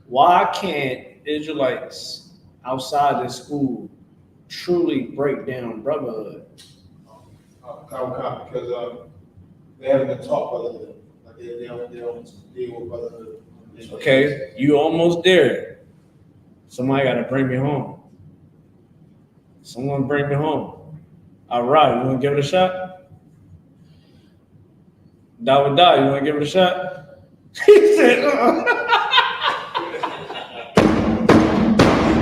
why can't Israelites outside the school truly break down brotherhood? Because they haven't been taught brotherhood. Like they don't deal with brotherhood. Okay, you almost there. Somebody got to bring me home. Someone bring me home. All right, you want to give it a shot? Dawood, you want to give it a shot? He said,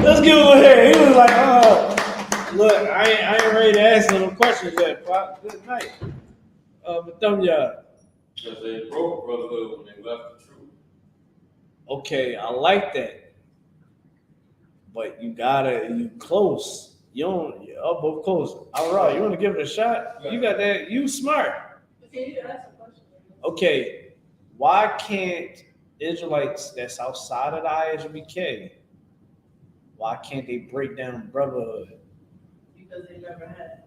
let's give him a hand. He was like, look, I ain't ready to ask no questions yet, Pop. Good night. But y'all. Because they broke brotherhood when they left the truth. Okay, I like that. But you close. You're both close. All right, you want to give it a shot? You got that. You smart. Okay, why can't Israelites that's outside of the I.S.U.P.K, why can't they break down brotherhood? Because they never had.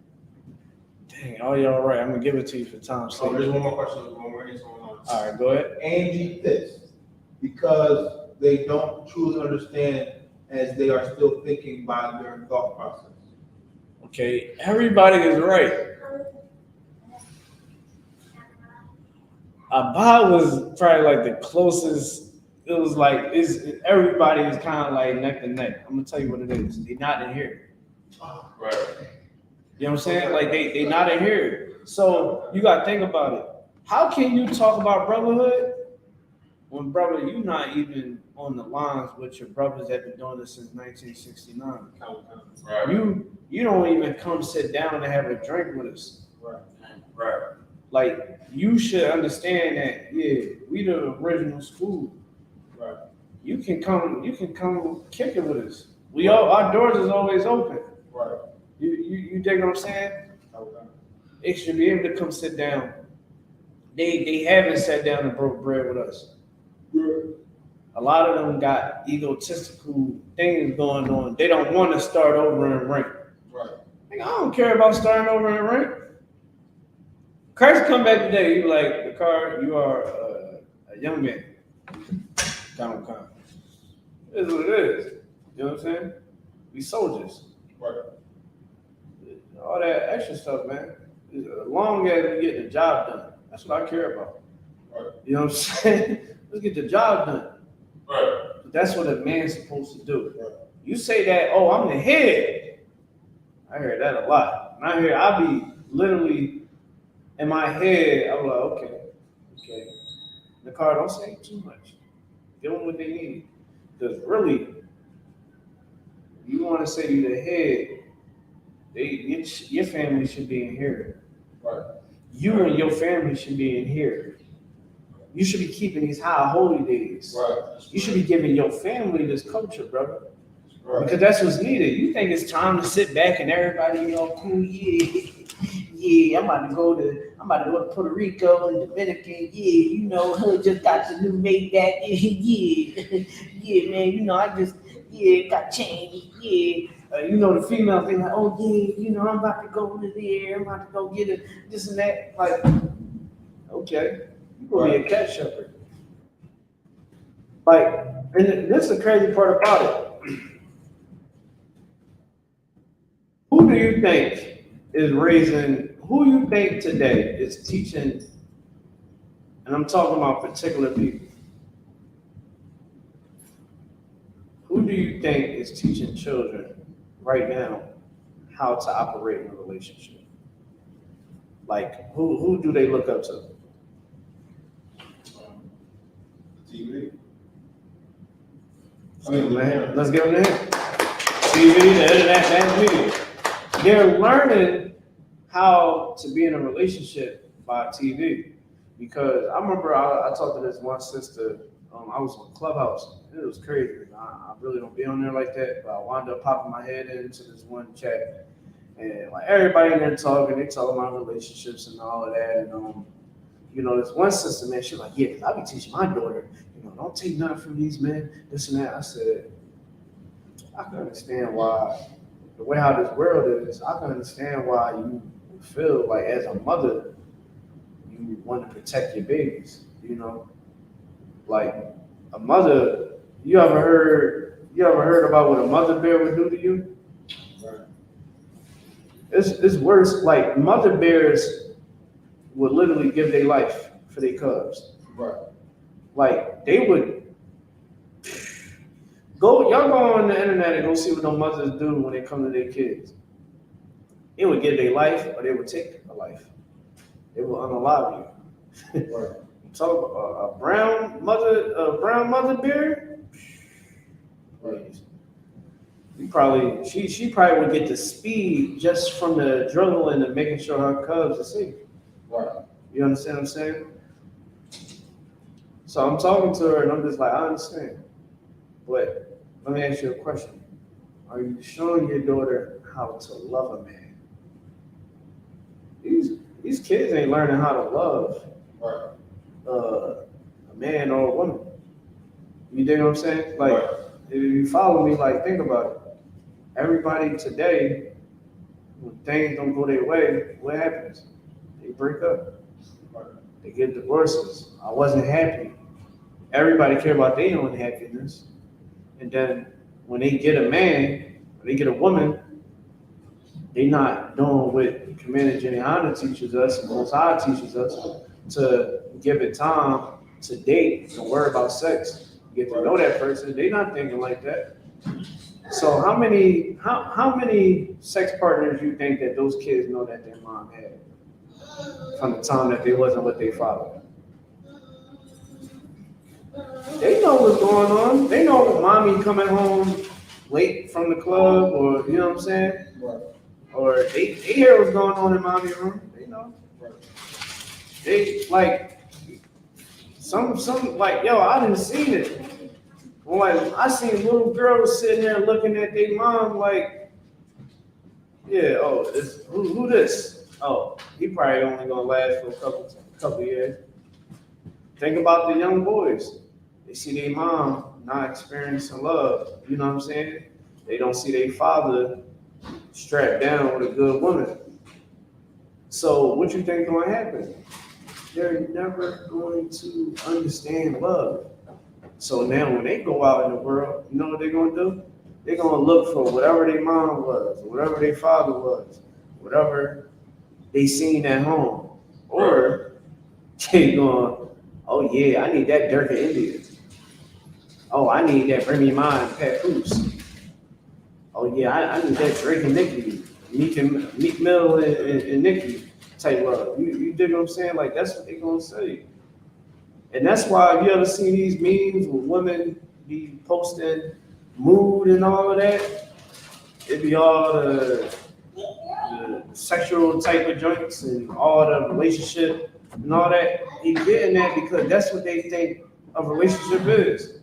Dang, oh, y'all right. I'm going to give it to you for time's sake. There's one more question. One more answer on. All right, go ahead. Angie this, because they don't truly understand as they are still thinking by their thought process. Okay, everybody is right. Abba was probably like the closest. It was like everybody is kind of like neck to neck. I'm gonna tell you what it is. They not in here. Right. You know what I'm saying? Like they not in here. So you gotta think about it. How can you talk about brotherhood when, brother, you not even on the lines with your brothers that been doing this since 1969? Right. You don't even come sit down and have a drink with us. Right. Like, you should understand that, yeah, we the original school. Right. You can come kick it with us. Our doors is always open. Right. You dig what I'm saying? Okay. They should be able to come sit down. They haven't sat down and broke bread with us. A lot of them got egotistical things going on. They don't want to start over in rank. Right. Like, I don't care about starting over in rank. Christ come back today, you like, the car, you are a young man. Come. It is what it is. You know what I'm saying? We soldiers. Right. All that extra stuff, man. As long as we get the job done. That's what I care about. Right. You know what I'm saying? Let's get the job done. Right. That's what a man's supposed to do. Right. You say that, oh, I'm the head. I hear that a lot. And I be literally in my head, I'm like, okay. The car don't say too much. Give them what they need. Because really, you want to say you the head, your family should be in here. Right. You and your family should be in here. You should be keeping these high holy days. Right. You should be giving your family this culture, brother. Right. Because that's what's needed. You think it's time to sit back and everybody, you know, cool, yeah, I'm about to go to Puerto Rico and Dominican, yeah, you know, just got the new Maybach, yeah, man, you know, got changed, yeah. You know, the female thing, like, oh, yeah, you know, I'm about to go to there, I'm about to go get it, this and that. Like, okay, you're going to be a cat shepherd. Like, and this is the crazy part about it. Who do you think is raising, who you think today is teaching, and I'm talking about particular people, who do you think is teaching children right now how to operate in a relationship? Like, who do they look up to? TV. Let's give them the hint. TV, the internet, mass media. They're learning how to be in a relationship by TV. Because I remember I talked to this one sister, I was on Clubhouse. It was crazy. I really don't be on there like that, but I wound up popping my head into this one chat. And like everybody in there talking, they talking about relationships and all of that. And you know, this one sister, man, she like, yeah, because I be teaching my daughter, you know, don't take nothing from these men, this and that. I said, I can understand why, the way how this world is, I can understand why you feel like as a mother, you want to protect your babies, you know? Like a mother, you ever heard about what a mother bear would do to you? Right. It's worse. Like mother bears would literally give their life for their cubs. Right. Like they would y'all go on the internet and go see what those mothers do when they come to their kids. They would give their life or they would take a life. They will unalive you. Right. So a brown mother bear, Right. she probably would get the speed just from the adrenaline and making sure her cubs are safe. Right. You understand what I'm saying? So I'm talking to her and I'm just like, I understand. But let me ask you a question. Are you showing your daughter how to love a man? These kids ain't learning how to love Right. a man or a woman. You dig what I'm saying? Like, Right. if you follow me, like, think about it. Everybody today, when things don't go their way, what happens? They break up. Right. They get divorces. I wasn't happy. Everybody care about their own happiness. And then when they get a man, when they get a woman, they not doing what Commander GEN.YAHANNA teaches us, and Most High teaches us, to give it time to date and worry about sex. Get to know that person. They not thinking like that. So how many sex partners you think that those kids know that their mom had from the time that they wasn't with their father? They know what's going on. They know mommy coming home late from the club, or you know what I'm saying? Right. Or they hear what's going on in mommy's room. They know. Right. They like some like, yo, I didn't see it. Like I seen little girls sitting there looking at their mom like, yeah, oh, who this? Oh, he probably only gonna last for a couple years. Think about the young boys. They see their mom not experiencing love. You know what I'm saying? They don't see their father strapped down with a good woman. So what you think going to happen? They're never going to understand love. So now when they go out in the world, you know what they're going to do? They're going to look for whatever their mom was, whatever their father was, whatever they seen at home. Or they going, oh yeah, I need that Dirk in India. Oh, I need that Bring Me Mine, Papoose. Oh yeah, I need that Drake and Nicki, Meek Mill and Nicki type love. You dig what I'm saying? Like that's what they gonna say. And that's why if you ever see these memes with women be posting mood and all of that, it be all the sexual type of joints and all the relationship and all that. They getting that because that's what they think a relationship is.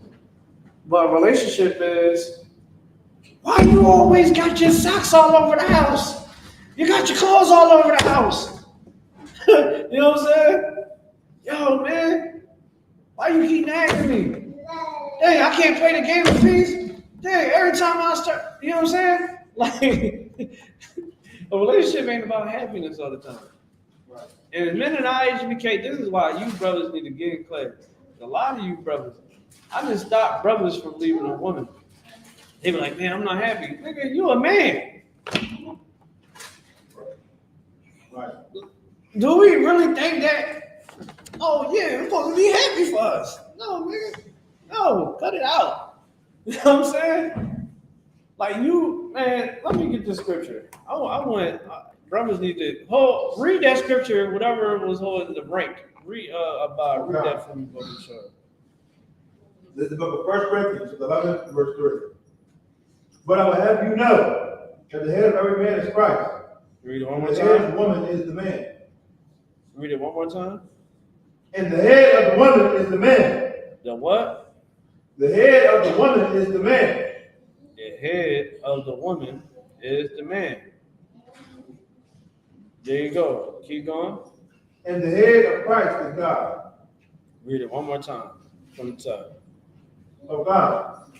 But a relationship is, why you always got your socks all over the house? You got your clothes all over the house. You know what I'm saying? Yo, man, why you keep nagging me? Dang, I can't play the game in peace. Dang, every time I start, you know what I'm saying? Like, a relationship ain't about happiness all the time. Right. And as men in I.S.U.P.K, this is why you brothers need to get in class. A lot of you brothers, I just stopped brothers from leaving a woman. They be like, man, I'm not happy. Nigga, you a man. Right. Do we really think that? Oh yeah, I'm supposed to be happy for us. No, nigga. No, cut it out. You know what I'm saying? Like you, man, let me get this scripture. I want brothers need to read that scripture, whatever was holding the rank. Read that for me, brother. This is the book of 1 Corinthians, 11, verse 3. But I will have you know that the head of every man is Christ. Read it one more the head time. of the woman is the man. Read it one more time. And the head of the woman is the man. The what? The head of the woman is the man. The head of the woman is the man. There you go. Keep going. And the head of Christ is God. Read it one more time from the top. Of God.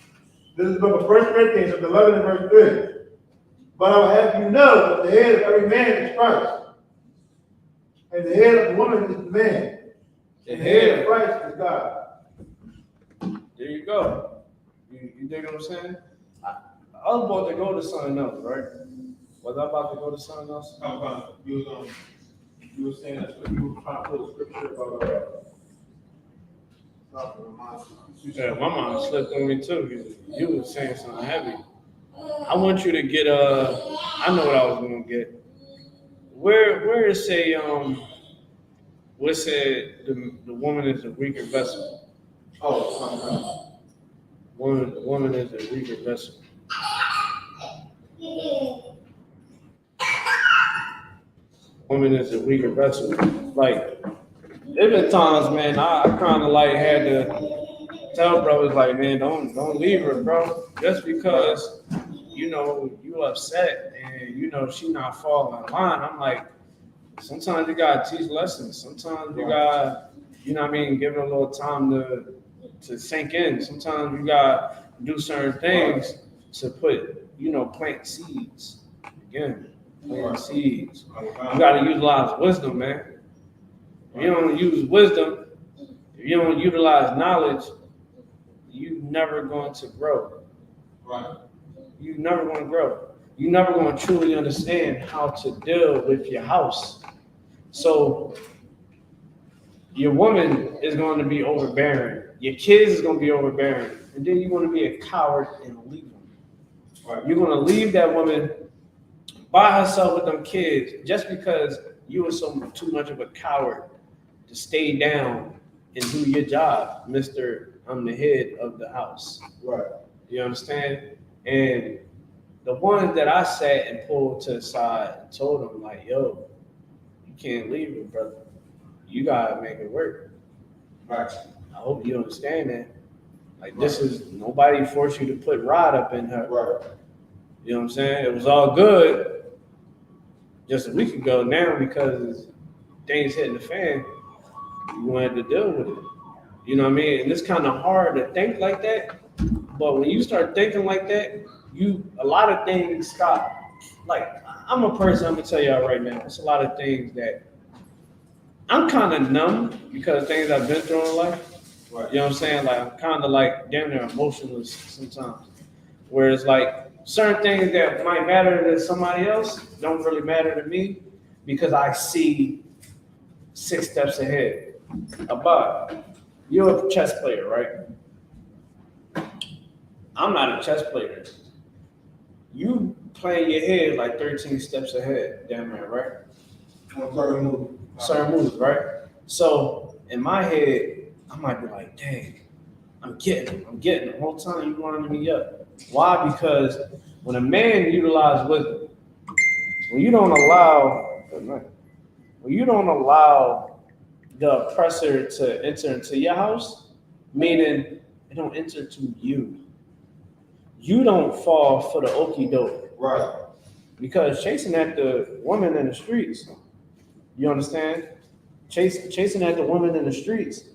This is the book of 1 Corinthians, 11 and verse 3. But I will have you know that the head of every man is Christ. And the head of the woman is the man. The and the head of Christ is God. There you go. You dig what I'm saying? I was about to go to something else, right? Was I about to go to something else? You were saying that you were trying to put a scripture about yeah, my mind slipped on me too. You were saying something heavy. I want you to get I know what I was gonna get. Where it say what said the woman is a weaker vessel? Oh, The woman is a weaker vessel. Woman is a weaker vessel. Like, there been times, man, I kind of like had to tell brothers, like, man, don't leave her, bro. Just because, you know, you upset and, you know, she not falling in line. I'm like, sometimes you gotta teach lessons. Sometimes you gotta, you know what I mean, give it a little time to sink in. Sometimes you gotta do certain things to put, you know, plant seeds. Again, plant seeds. You gotta utilize wisdom, man. If you don't use wisdom, if you don't utilize knowledge, you never going to grow. right. You never going to grow. You never going to truly understand how to deal with your house. So your woman is going to be overbearing. Your kids is going to be overbearing. And then you're going to be a coward and leave them. Right. You're going to leave that woman by herself with them kids just because you were too much of a coward to stay down and do your job, Mr. I'm the head of the house. Right. You understand? And the ones that I sat and pulled to the side and told them, like, yo, you can't leave it, brother. You gotta make it work. Right. I hope you understand that. Like, this is, nobody forced you to put rod up in her. Right. You know what I'm saying? It was all good just a week ago. Now, because things hitting the fan, you wanted to deal with it. You know what I mean? And it's kind of hard to think like that. But when you start thinking like that, a lot of things stop. Like, I'm a person, I'm gonna tell y'all right now, it's a lot of things that I'm kind of numb because things I've been through in life. Right. You know what I'm saying? Like, I'm kind of like damn near emotionless sometimes. Whereas like certain things that might matter to somebody else don't really matter to me because I see 6 steps ahead. But you're a chess player, right? I'm not a chess player. You play in your head like 13 steps ahead, damn near, right? Certain moves, right? So in my head, I might be like, dang, I'm getting him. The whole time you winding me up. Why? Because when a man utilizes wisdom, when you don't allow the oppressor to enter into your house, meaning it don't enter to you. You don't fall for the okie doke. Right. Because chasing at the woman in the streets, you understand? Chasing at the woman in the streets,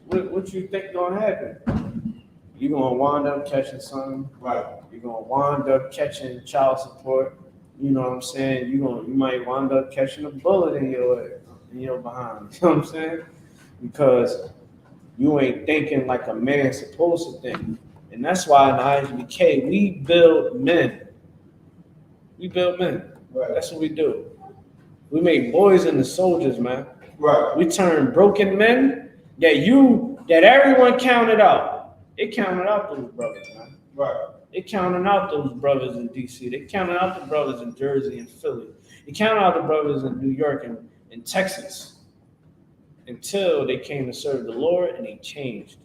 what you think gonna happen? You're gonna wind up catching something. Right. You're gonna wind up catching child support. You know what I'm saying? You might wind up catching a bullet in your behind. You know what I'm saying? Because you ain't thinking like a man's supposed to think. And that's why in the I.S.U.P.K, we build men. We build men. Right. That's what we do. We make boys into soldiers, man. Right. We turn broken men that everyone counted out. It counted out those brothers, man. Right. It counted out those brothers in DC. They counted out the brothers in Jersey and Philly. It counted out the brothers in New York and Texas until they came to serve the Lord and they changed.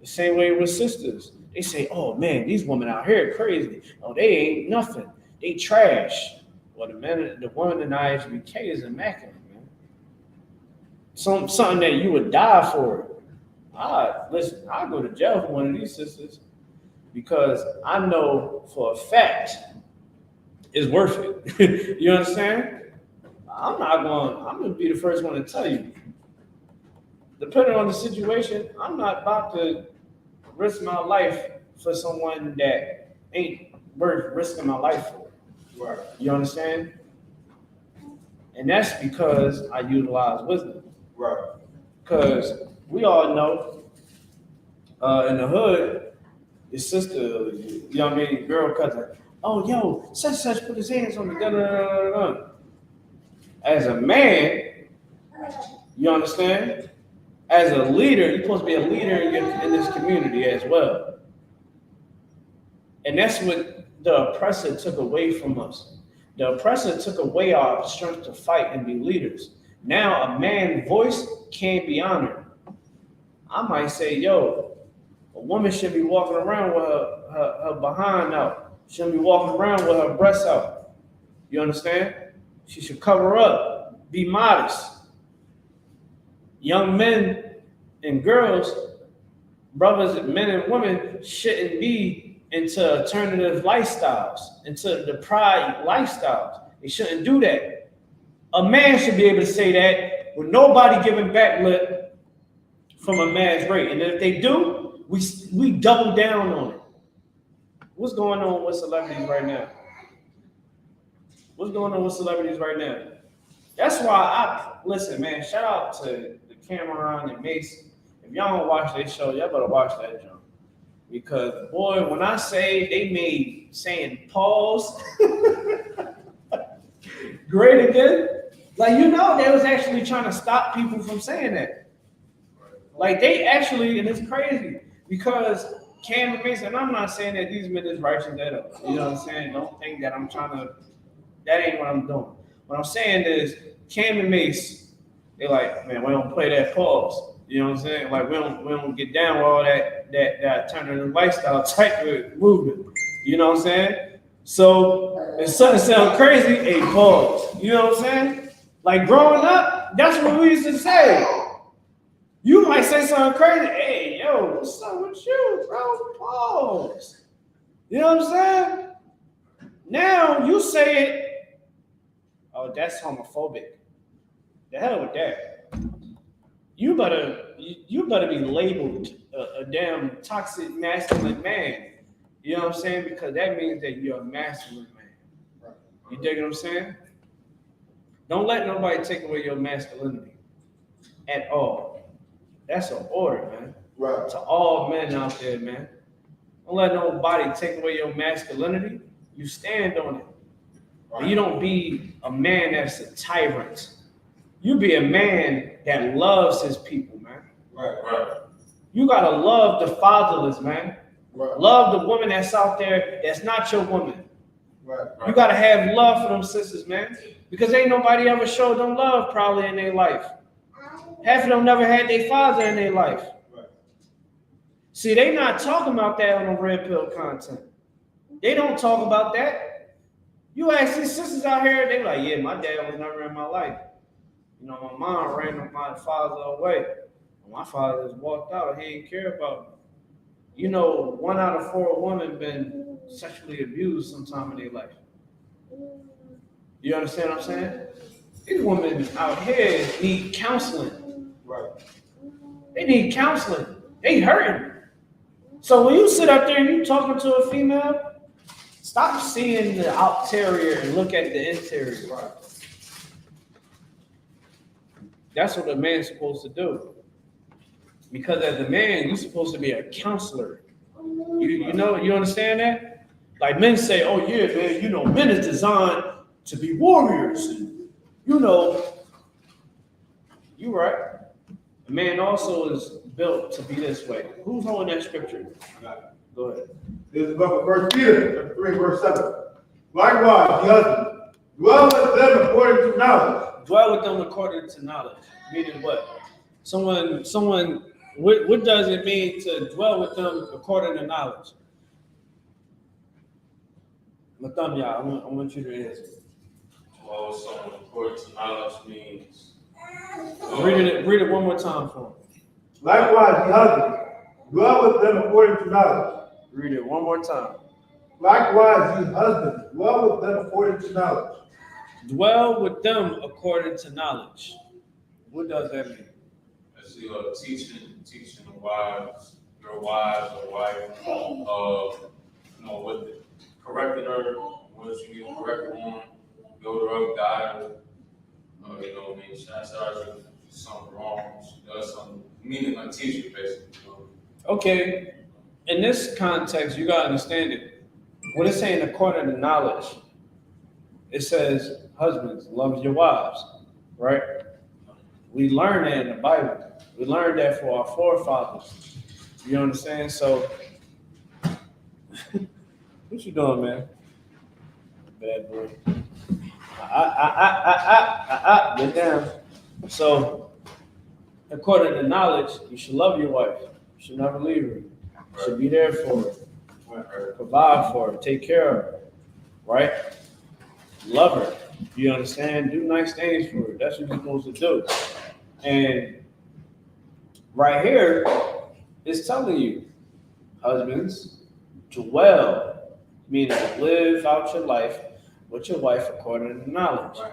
The same way with sisters. They say, oh man, these women out here are crazy. Oh, they ain't nothing. They trash. Well, the woman in I.S.U.P.K is immaculate, man. Something that you would die for. Listen, I'll go to jail for one of these sisters because I know for a fact it's worth it. You understand? I'm gonna be the first one to tell you. Depending on the situation, I'm not about to risk my life for someone that ain't worth risking my life for. Right. You understand? And that's because I utilize wisdom. Right. Because we all know in the hood, your sister, you know what I mean, girl cousin, oh, yo, such put his hands on the gun. As a man, you understand? As a leader, you're supposed to be a leader in this community as well. And that's what the oppressor took away from us. The oppressor took away our strength to fight and be leaders. Now a man's voice can't be honored. I might say, yo, a woman should be walking around with her behind out. She shouldn't be walking around with her breasts out. You understand? She should cover up, be modest. Young men and girls, brothers, men and women shouldn't be into alternative lifestyles, into the pride lifestyles. They shouldn't do that. A man should be able to say that with nobody giving back lip from a man's rate. And if they do, we double down on it. What's going on with celebrities right now? What's going on with celebrities right now? That's why listen, man, shout out to the Cameron and Mason. If y'all don't watch their show, y'all better watch that jump. Because boy, when I say they made saying pause great again, like they was actually trying to stop people from saying that. Like they actually, and it's crazy because Cam and Mason, and I'm not saying that these men is righteous at all. You know what I'm saying? Don't think that I'm trying to, that ain't what I'm doing. What I'm saying is Cam and Mace, they like, man, we don't play that pause. You know what I'm saying? Like we don't get down with all that alternative lifestyle type movement. You know what I'm saying? So if something sounds crazy, hey, pause. You know what I'm saying? Like growing up, that's what we used to say. You might say something crazy, hey, yo, what's up with you, bro? Pause. You know what I'm saying? Now you say it, oh, that's homophobic. The hell with that. you better be labeled a damn toxic masculine man. You know what I'm saying? Because that means that you're a masculine man. You dig what I'm saying? Don't let nobody take away your masculinity at all. That's an order, man. Right. To all men out there, man. Don't let nobody take away your masculinity. You stand on it. Right. You don't be a man that's a tyrant. You be a man that loves his people, man. Right. You gotta love the fatherless, man. Right. Love the woman that's out there that's not your woman. Right. You gotta have love for them sisters, man. Because ain't nobody ever showed them love probably in their life. Half of them never had their father in their life. Right. See, they not talking about that on the red pill content. They don't talk about that. You ask these sisters out here, they like, yeah, my dad was never in my life. You know, my mom ran my father away. My father just walked out. He didn't care about me. You know, 1 out of 4 women been sexually abused sometime in their life. You understand what I'm saying? These women out here need counseling. Right. They need counseling. They hurting. So when you sit up there and you talking to a female, stop seeing the exterior and look at the interior. Right. That's what a man's supposed to do. Because as a man, you're supposed to be a counselor. You know, you understand that? Like men say, oh yeah, man, you know, men is designed to be warriors. And, you know, you're right. A man also is built to be this way. Who's holding that scripture? Go ahead. This is the book of 1 Peter, 3, verse 7. Likewise, the husband, dwell with them according to knowledge. Dwell with them according to knowledge. Meaning what? What does it mean to dwell with them according to knowledge? Matamya, I want you to answer. Well, someone according to knowledge means. Read it one more time for me. Likewise, the husband, dwell with them according to knowledge. Read it one more time. Likewise, ye husbands, dwell with them according to knowledge. Dwell with them according to knowledge. What does that mean? As you are teaching the wives, your wives or wife, you know, what correcting her, what you need to correct her on, build her up, guide her. You know what I mean? Chastise her if she's something wrong, she does something, meaning like teacher, basically. You know? Okay. In this context, you gotta understand it. What it's saying according to knowledge, it says, husbands, love your wives, right? We learned that in the Bible. We learned that for our forefathers. You understand? So, what you doing, man? Bad boy. Get down. So, according to knowledge, you should love your wife. You should never leave her. You should be there for her. Provide for her. Take care of her. Right? Love her. You understand? Do nice things for her. That's what you're supposed to do. And right here, it's telling you, husbands, dwell, meaning live out your life with your wife according to knowledge. Right.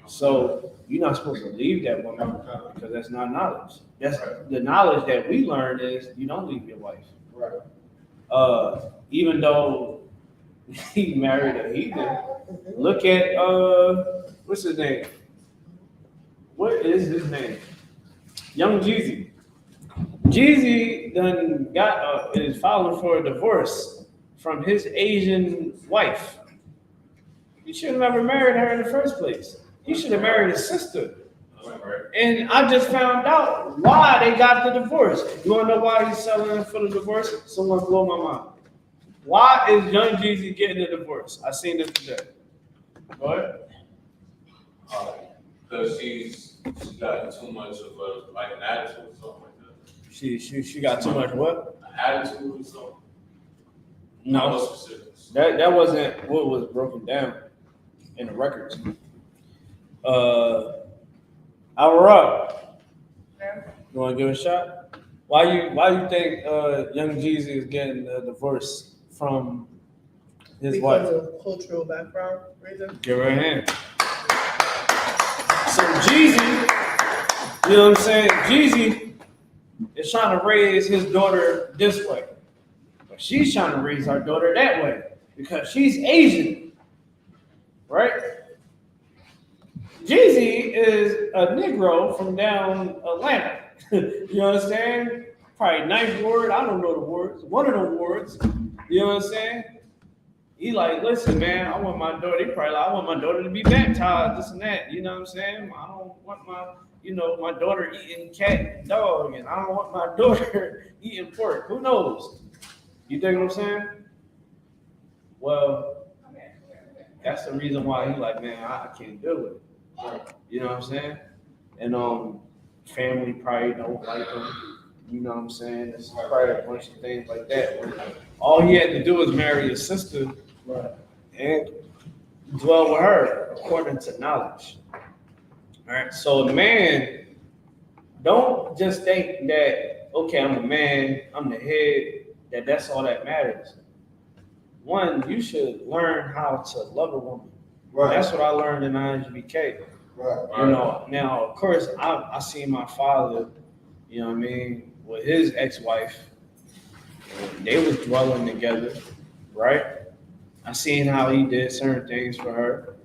So you're not supposed to leave that woman because that's not knowledge. That's right. The knowledge that we learn is you don't leave your wife. Right. Even though he married a heathen, look at what's his name? What is his name? Young Jeezy. Jeezy done is filing for a divorce from his Asian wife. He should have never married her in the first place. He should have married his sister. And I just found out why they got the divorce. You want to know why he's selling for the divorce? Someone blow my mind. Why is Young Jeezy getting a divorce? I seen it today. Go ahead. Because she got too much of an attitude or something like that. She got too much what? An attitude or something. No specifics. That wasn't what was broken down in the records. Alright. You want to give it a shot? Why you think Young Jeezy is getting a divorce from his wife? Because of cultural background reason. Give her a hand. So Jeezy You know what I'm saying? Jeezy is trying to raise his daughter this way. But she's trying to raise her daughter that way because she's Asian. Right? Jeezy is a Negro from down Atlanta. You understand? Probably 9th ward. I don't know the words. One of the words. You know what I'm saying? He like, listen, man, I want my daughter. He probably like, I want my daughter to be baptized, this and that. You know what I'm saying? I don't want my daughter eating cat and dog, and I don't want my daughter eating pork. Who knows? You think what I'm saying? Well, that's the reason why he like, man, I can't do it. You know what I'm saying? And family probably don't like him. You know what I'm saying? It's probably a bunch of things like that. All he had to do was marry his sister and dwell with her according to knowledge. All right. So the man, don't just think that, okay, I'm a man, I'm the head, that's all that matters. One, you should learn how to love a woman. Right. That's what I learned in I.S.U.P.K. Right. You know, now, of course, I seen my father, you know what I mean, with his ex-wife. They was dwelling together, right? I seen how he did certain things for her.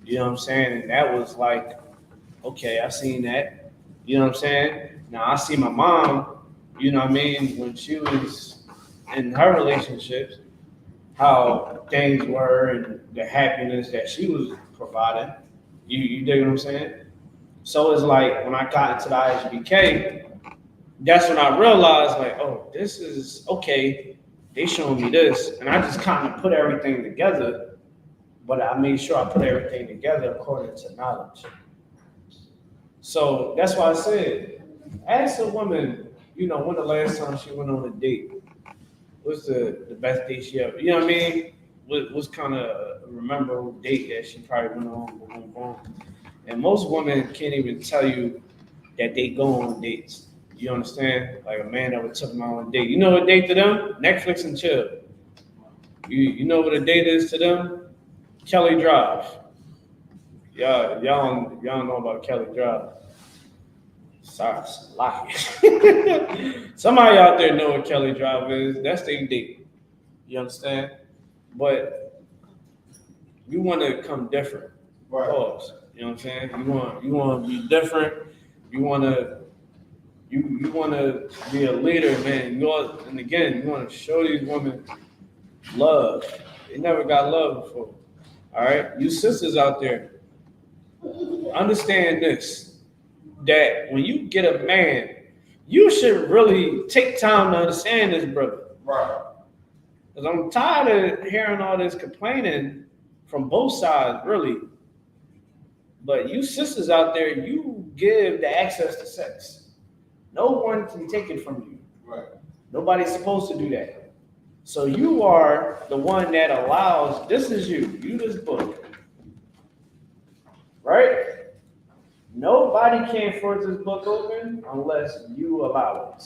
You know what I'm saying? And that was like, okay, I seen that. You know what I'm saying? Now, I see my mom, you know what I mean, when she was in her relationships, how things were and the happiness that she was providing. You dig what I'm saying? So it's like when I got into the I.S.U.P.K, that's when I realized, like, oh, this is okay. They showing me this, and I just kind of put everything together. But I made sure I put everything together according to knowledge. So that's why I said, ask a woman, you know, when the last time she went on a date. What's the best date she ever? You know what I mean? What's kind of a memorable date that she probably went on? And most women can't even tell you that they go on dates. You understand? Like a man that would took them on a date. You know what a date to them? Netflix and chill. You know what a date is to them? Kelly Drive. Y'all know about Kelly Drive. Sorry, lie. Somebody out there know what Kelly Drive is. That's their date. You understand? But you want to come different. Right. Pause. You know what I'm saying? You want to be different. You want to be a leader, man. And again, you want to show these women love. They never got love before. All right? You sisters out there, understand this, that when you get a man, you should really take time to understand this brother. Right. Because I'm tired of hearing all this complaining from both sides, really. But you sisters out there, you give the access to sex. No one can take it from you. Right. Nobody's supposed to do that. So you are the one that allows, this is you this book. Right? Nobody can force this book open unless you allow it.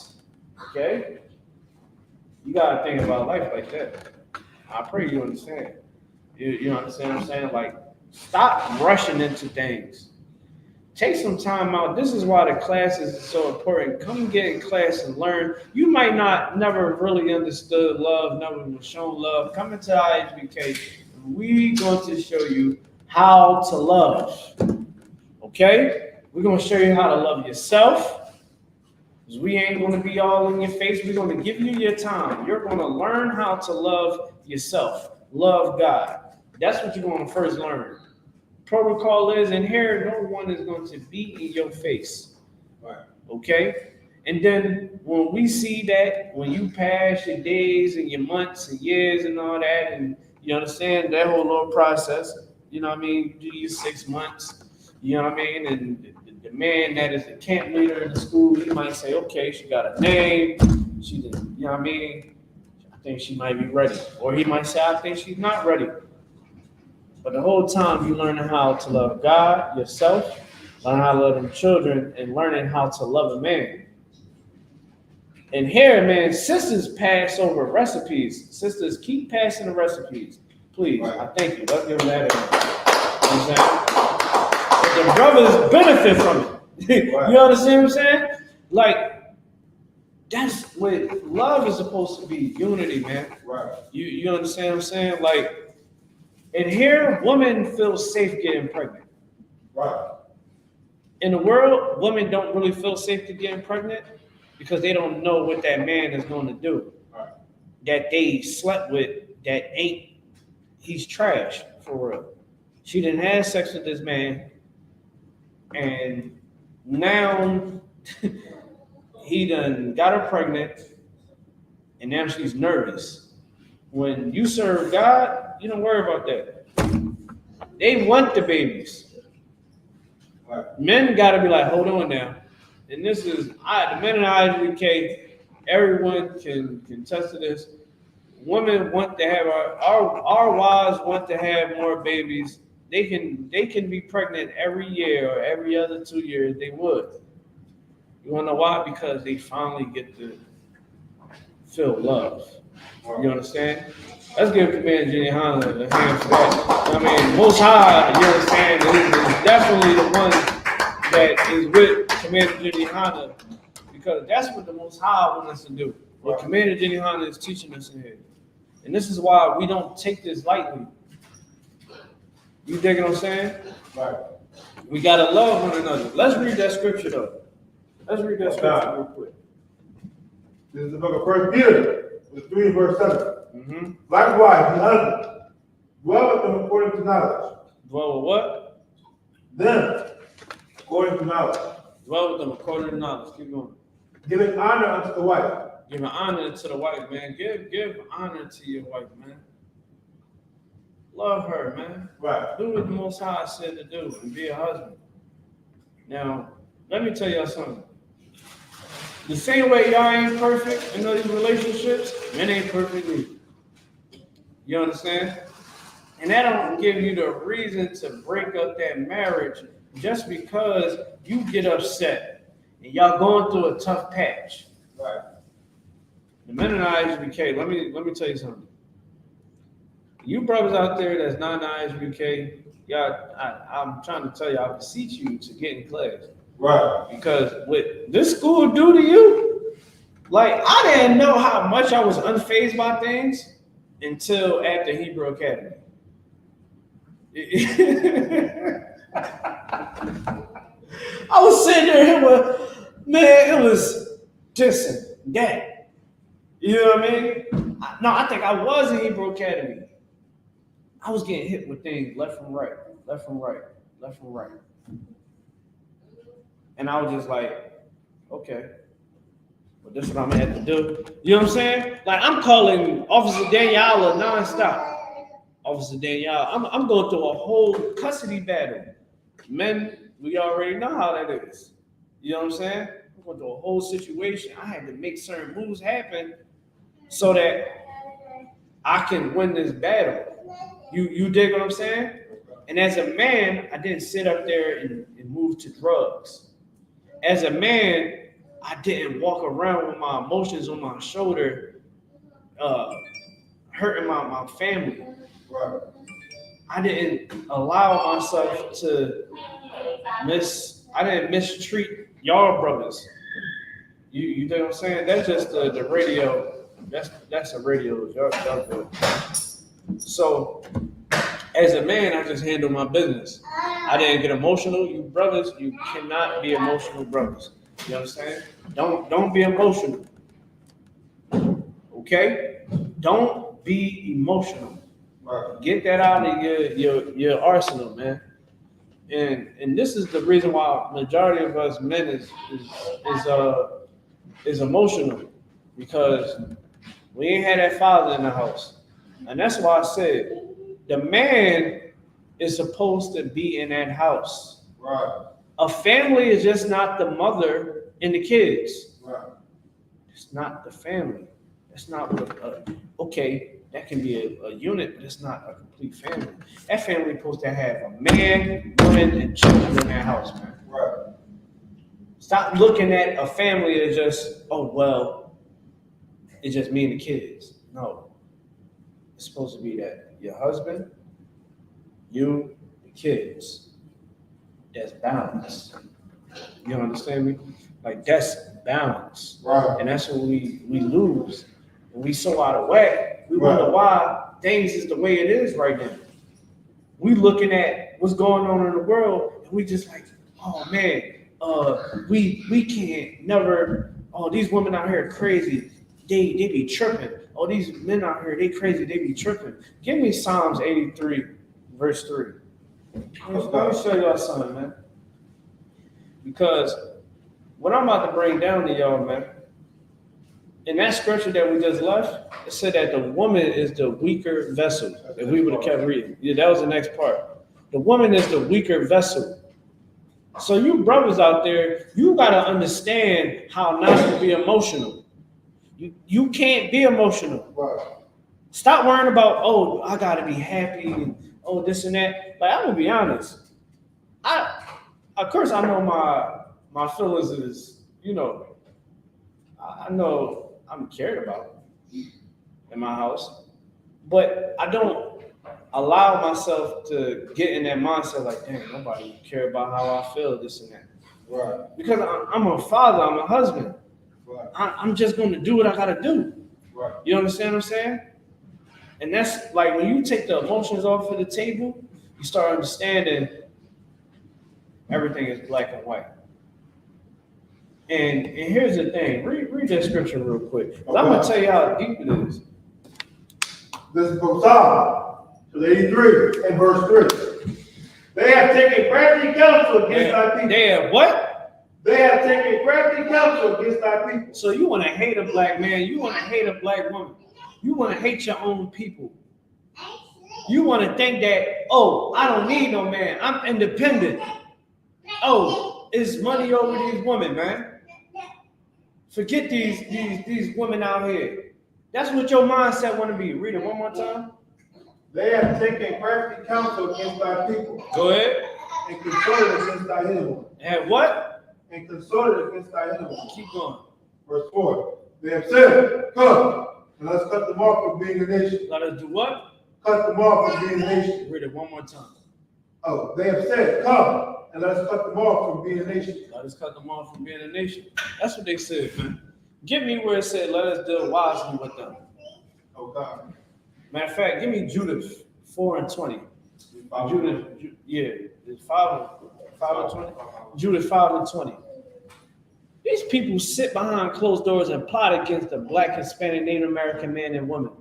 Okay? You got to think about life like that. I pray you understand. You understand what I'm saying? Like, stop rushing into things. Take some time out. This is why the classes is so important. Come get in class and learn. You might never really understood love, never was shown love. Come into I.S.U.P.K. We're going to show you how to love. Okay? We're going to show you how to love yourself. Because we ain't going to be all in your face. We're going to give you your time. You're going to learn how to love yourself. Love God. That's what you're going to first learn. Protocol is in here, no one is going to be in your face. Right. Okay? And then when we see that, when you pass your days and your months and years and all that, and you understand that whole little process, you know what I mean? Do your 6 months, you know what I mean? And the man that is the camp leader in the school, he might say, okay, she got a name, she did, you know what I mean? I think she might be ready. Or he might say, I think she's not ready. But the whole time you learning how to love God, yourself, learn how to love them children, and learning how to love a man. And here, man, sisters pass over recipes. Sisters, keep passing the recipes. Please, right. I thank you. Let's give them that. You know what I'm saying? The brothers benefit from it. You understand what I'm saying? Like, that's what love is supposed to be, unity, man. Right. You understand what I'm saying? Like, and here, women feel safe getting pregnant. Right. In the world, women don't really feel safe to getting pregnant because they don't know what that man is going to do. Right. That they slept with, that he's trash, for real. She didn't have sex with this man, and now he done got her pregnant, and now she's nervous. When you serve God, you don't worry about that. They want the babies. Right. Men got to be like, hold on now. And this is, the men in I.S.U.P.K, everyone can attest to this. Women want to have, our wives want to have more babies. They can be pregnant every year or every other 2 years, they would. You want to know why? Because they finally get to feel love. You understand? Let's give Commander GEN.YAHANNA a hand for that. I mean, Most High, you understand, is definitely the one that is with Commander GEN.YAHANNA, because that's what the Most High wants us to do. What Commander GEN.YAHANNA is teaching us in here. And this is why we don't take this lightly. You dig what I'm saying? Right. We gotta love one another. Let's read that scripture though. Let's read that scripture real quick. This is the book of 1 Peter, 3 verse 7. Mm-hmm. Likewise, the husband, dwell with them according to knowledge. Dwell with what? Them, according to knowledge. Dwell with them according to knowledge. Keep going. Giving honor unto the wife. Giving honor to the wife, man. Give honor to your wife, man. Love her, man. Right. Do what the Most High said to do and be a husband. Now, let me tell y'all something. The same way y'all ain't perfect in these relationships, men ain't perfect either. You understand? And that don't give you the reason to break up that marriage just because you get upset and y'all going through a tough patch. Right. The men in I.S.U.P.K, let me tell you something. You brothers out there that's not in I.S.U.P.K, y'all, I'm trying to tell you, I beseech you to get in class. Right. Because what this school do to you, like, I didn't know how much I was unfazed by things until after Hebrew Academy. I was sitting there, it was this and that. You know what I mean? I think I was in Hebrew Academy. I was getting hit with things left from right, left from right, left from right. And I was just like, okay, well, this is what I'm gonna have to do. You know what I'm saying? Like, I'm calling Officer Daniela nonstop. Officer Daniela, I'm going through a whole custody battle. Men, we already know how that is. You know what I'm saying? I'm going through a whole situation. I had to make certain moves happen so that I can win this battle. You dig what I'm saying? And as a man, I didn't sit up there and move to drugs. As a man, I didn't walk around with my emotions on my shoulder, hurting my family. Right. I didn't allow myself to mistreat y'all brothers. You know what I'm saying? That's just the radio. That's a radio. Y'all good. So as a man, I just handle my business. I didn't get emotional. You brothers, you cannot be emotional brothers. You understand? Don't be emotional. Okay? Don't be emotional. Right. Get that out of your arsenal, man. And this is the reason why majority of us men is emotional, because we ain't had that father in the house. And that's why I said the man is supposed to be in that house. Right. A family is just not the mother and the kids. Right. It's not the family. That's not what, okay, that can be a unit, but it's not a complete family. That family is supposed to have a man, woman, and children in that house, man. Right. Stop looking at a family as just, oh, well, it's just me and the kids. No. It's supposed to be that your husband, you, the kids. That's balance. You understand me? Like that's balance. Right. And that's when we lose. And we so out of whack. We wonder why things is the way it is right now. We looking at what's going on in the world, and we just like, oh man, we can't never. Oh, these women out here are crazy. They be tripping. Oh, these men out here, they crazy. They be tripping. Give me Psalms 83, verse 3. Let me show y'all something, man. Because what I'm about to bring down to y'all, man, in that scripture that we just left, it said that the woman is the weaker vessel. If we would have kept reading. Yeah, that was the next part. The woman is the weaker vessel. So you brothers out there, you got to understand how not to be emotional. You can't be emotional. Stop worrying about, oh, I got to be happy, and oh, this and that. Like, I'm going to be honest. Of course, I know my feelings is, you know, I know I'm cared about in my house, but I don't allow myself to get in that mindset like, damn, nobody care about how I feel, this and that. Right. Because I'm a father, I'm a husband. Right. I'm just going to do what I got to do. Right. You understand what I'm saying? And that's like when you take the emotions off of the table, you start understanding everything is black and white. And here's the thing. Read that scripture real quick. I'm going to tell you how deep it is. This is from Psalm 83 and verse 3. They have taken crafty counsel against thy people. They have what? They have taken crafty counsel against thy people. So you want to hate a black man. You want to hate a black woman. You want to hate your own people. You want to think that, oh, I don't need no man. I'm independent. Oh, it's money over these women, man. Forget these women out here. That's what your mindset want to be. Read it one more time. They have taken crafty counsel against thy people. Go ahead. And consorted against thy hidden. And what? And consorted against thy hidden. Keep going. Verse 4. They have said, come, and let's cut them off from being a nation. Let us do what? Cut them off from being a nation. Read it one more time. Oh, they have said, come, and let us cut them off from being a nation. Let us cut them off from being a nation. That's what they said, man. Give me where it said, let us deal wisely with them. Oh, God. Matter of fact, give me Judith 4 and 20. Judith, yeah, it's 5 and 20. Judith 5 and 20. These people sit behind closed doors and plot against the Black, Hispanic, Native American man and woman.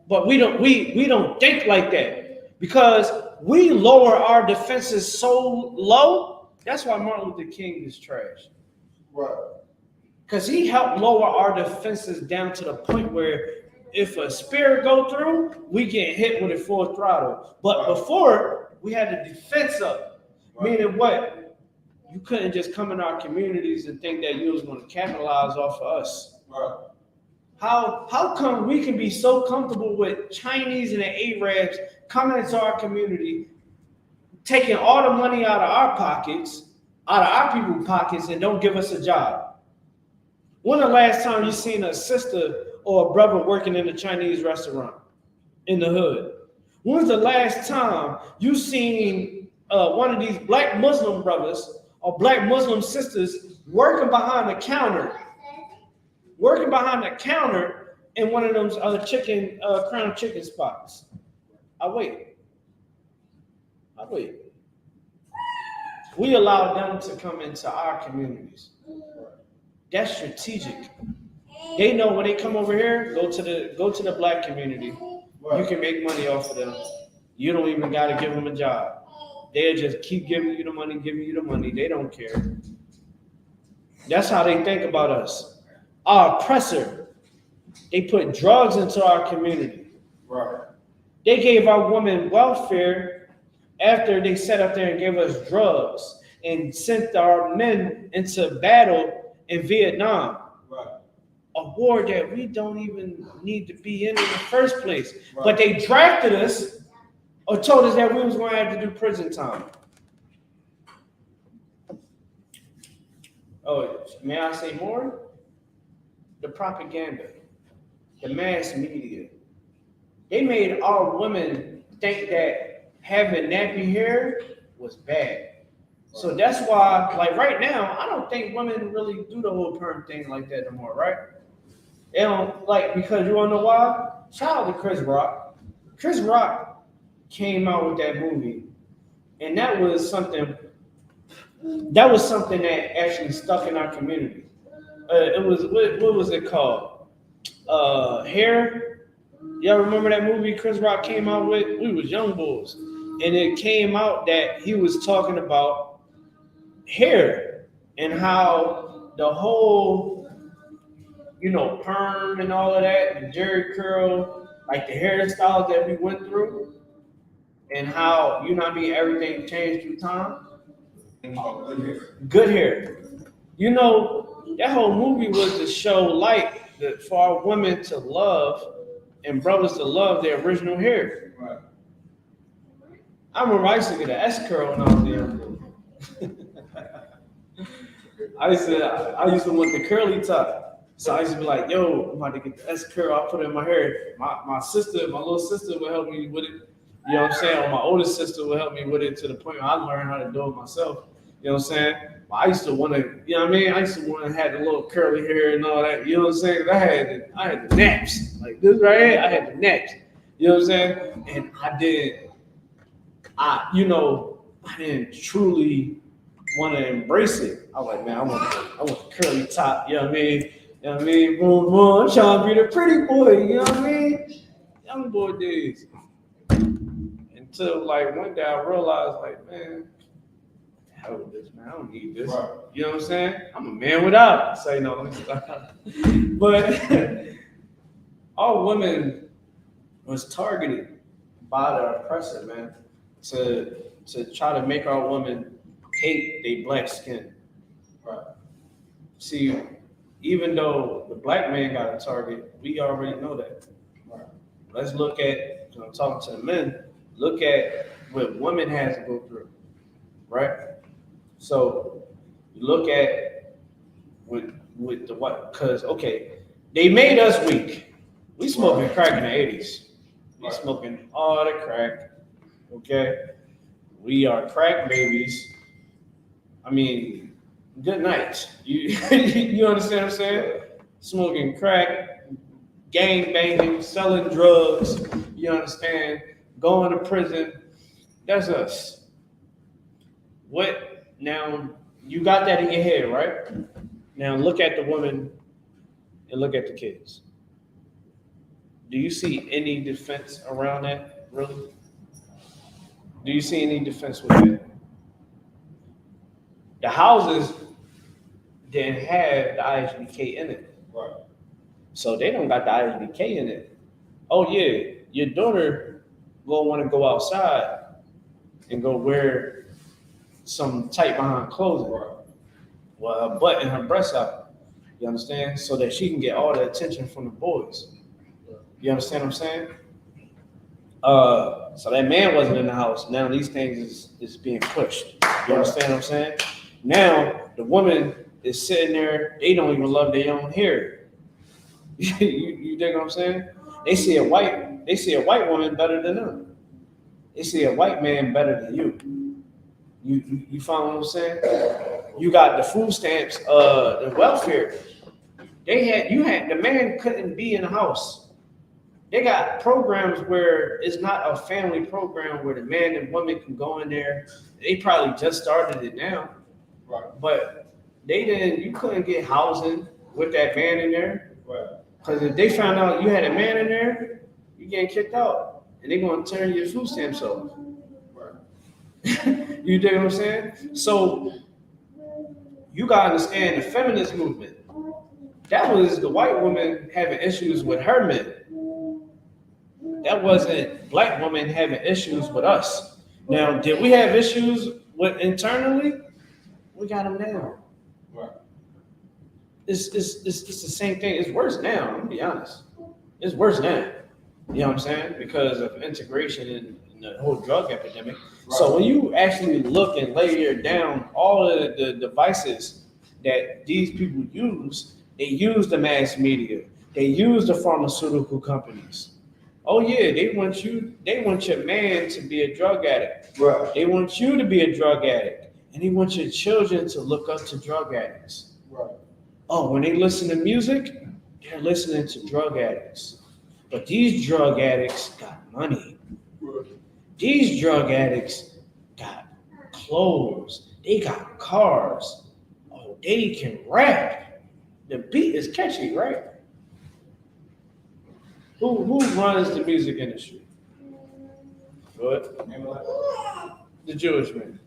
But we don't think like that because we lower our defenses so low. That's why Martin Luther King is trash. Right. Because he helped lower our defenses down to the point where if a spear go through, we get hit with it full throttle. But before, we had the defense up. Meaning what? You couldn't just come in our communities and think that you was going to capitalize off of us. Right. How come we can be so comfortable with Chinese and the Arabs coming into our community, taking all the money out of our pockets, out of our people's pockets, and don't give us a job? When the last time you seen a sister or a brother working in a Chinese restaurant in the hood? When's the last time you seen one of these black Muslim brothers or black Muslim sisters working behind the counter in one of them crown chicken spots? I wait. We allow them to come into our communities. That's strategic. They know when they come over here, go to the black community. You can make money off of them. You don't even got to give them a job. They'll just keep giving you the money. They don't care. That's how they think about us. Our oppressor. They put drugs into our community. Right. They gave our women welfare after they sat up there and gave us drugs and sent our men into battle in Vietnam. Right. A war that we don't even need to be in the first place. Right. But they drafted us or told us that we was going to have to do prison time. Oh, may I say more? The propaganda, the mass media. They made our women think that having nappy hair was bad. So that's why, like right now, I don't think women really do the whole perm thing like that no more, right? They don't like, because you wanna know why? Shout out to Chris Rock. Chris Rock came out with that movie, and that was something that actually stuck in our community. It was what was it called? Hair. Y'all remember that movie Chris Rock came out with? We was young boys, and it came out that he was talking about hair and how the whole, perm and all of that, the Jerry curl, like the hairstyles that we went through, and how everything changed through time. Good hair. That whole movie was to show light that for our women to love and brothers to love their original hair. Right. I remember I used to get an S curl when I was young. I used to want the curly top. So I used to be like, yo, I'm about to get the S curl, I'll put it in my hair. My little sister would help me with it. You know what I'm saying? Or my oldest sister would help me with it to the point where I learned how to do it myself. You know what I'm saying? I used to want to, I used to want to have the little curly hair and all that. You know what I'm saying? I had the naps. Like this right here, I had the naps. You know what I'm saying? And I didn't truly want to embrace it. I was like, man, I want the curly top. You know what I mean? You know what I mean? Boom, boom. I'm trying to be the pretty boy. You know what I mean? Young boy days. Until like one day I realized, like, man, hell with this, man. I don't need this. Right. You know what I'm saying? I'm a man without it. Say no, let me stop. But all women was targeted by the oppressor, man, to try to make our women hate their black skin. Right. See, even though the black man got a target, we already know that. Right. Let's look at, I'm talking to the men, look at what women has to go through, right? So you look at with the what, because okay, they made us weak. We smoking crack in the 80s. We smoking all the crack. Okay, we are crack babies. I mean, good night. You you understand what I'm saying? Smoking crack, gang banging, selling drugs. You understand? Going to prison. That's us. What? Now, you got that in your head, right? Now, look at the woman and look at the kids. Do you see any defense around that, really? Do you see any defense with that? The houses didn't have the ISBK in it. Right. So they don't got the ISBK in it. Oh, yeah, your daughter will want to go outside and go wear some tight behind clothing. Well, her butt and her breasts out. You understand? So that she can get all the attention from the boys. You understand what I'm saying? So that man wasn't in the house. Now these things is being pushed. You understand what I'm saying? Now the woman is sitting there. They don't even love their own hair. you dig what I'm saying? They see a white woman better than them. They see a white man better than you. You follow what I'm saying? You got the food stamps, the welfare. The man couldn't be in the house. They got programs where it's not a family program where the man and woman can go in there. They probably just started it now. Right. But you couldn't get housing with that man in there. Right. Because if they found out you had a man in there, you getting kicked out. And they're going to turn your food stamps off. You dig what I'm saying? So you gotta understand the feminist movement. That was the white woman having issues with her men. That wasn't black women having issues with us. Now, did we have issues with internally? We got them now. Right. It's the same thing. It's worse now. I'm gonna be honest. It's worse now. You know what I'm saying? Because of integration and the whole drug epidemic. Right. So when you actually look and layer down all of the devices that these people use, they use the mass media, they use the pharmaceutical companies. Oh yeah, they want your man to be a drug addict. Right. They want you to be a drug addict. and he wants your children to look up to drug addicts. Right. Oh, when they listen to music, they're listening to drug addicts. But these drug addicts got money. These drug addicts got clothes. They got cars. Oh, they can rap. The beat is catchy, right? Who runs the music industry? What? The Jewish men.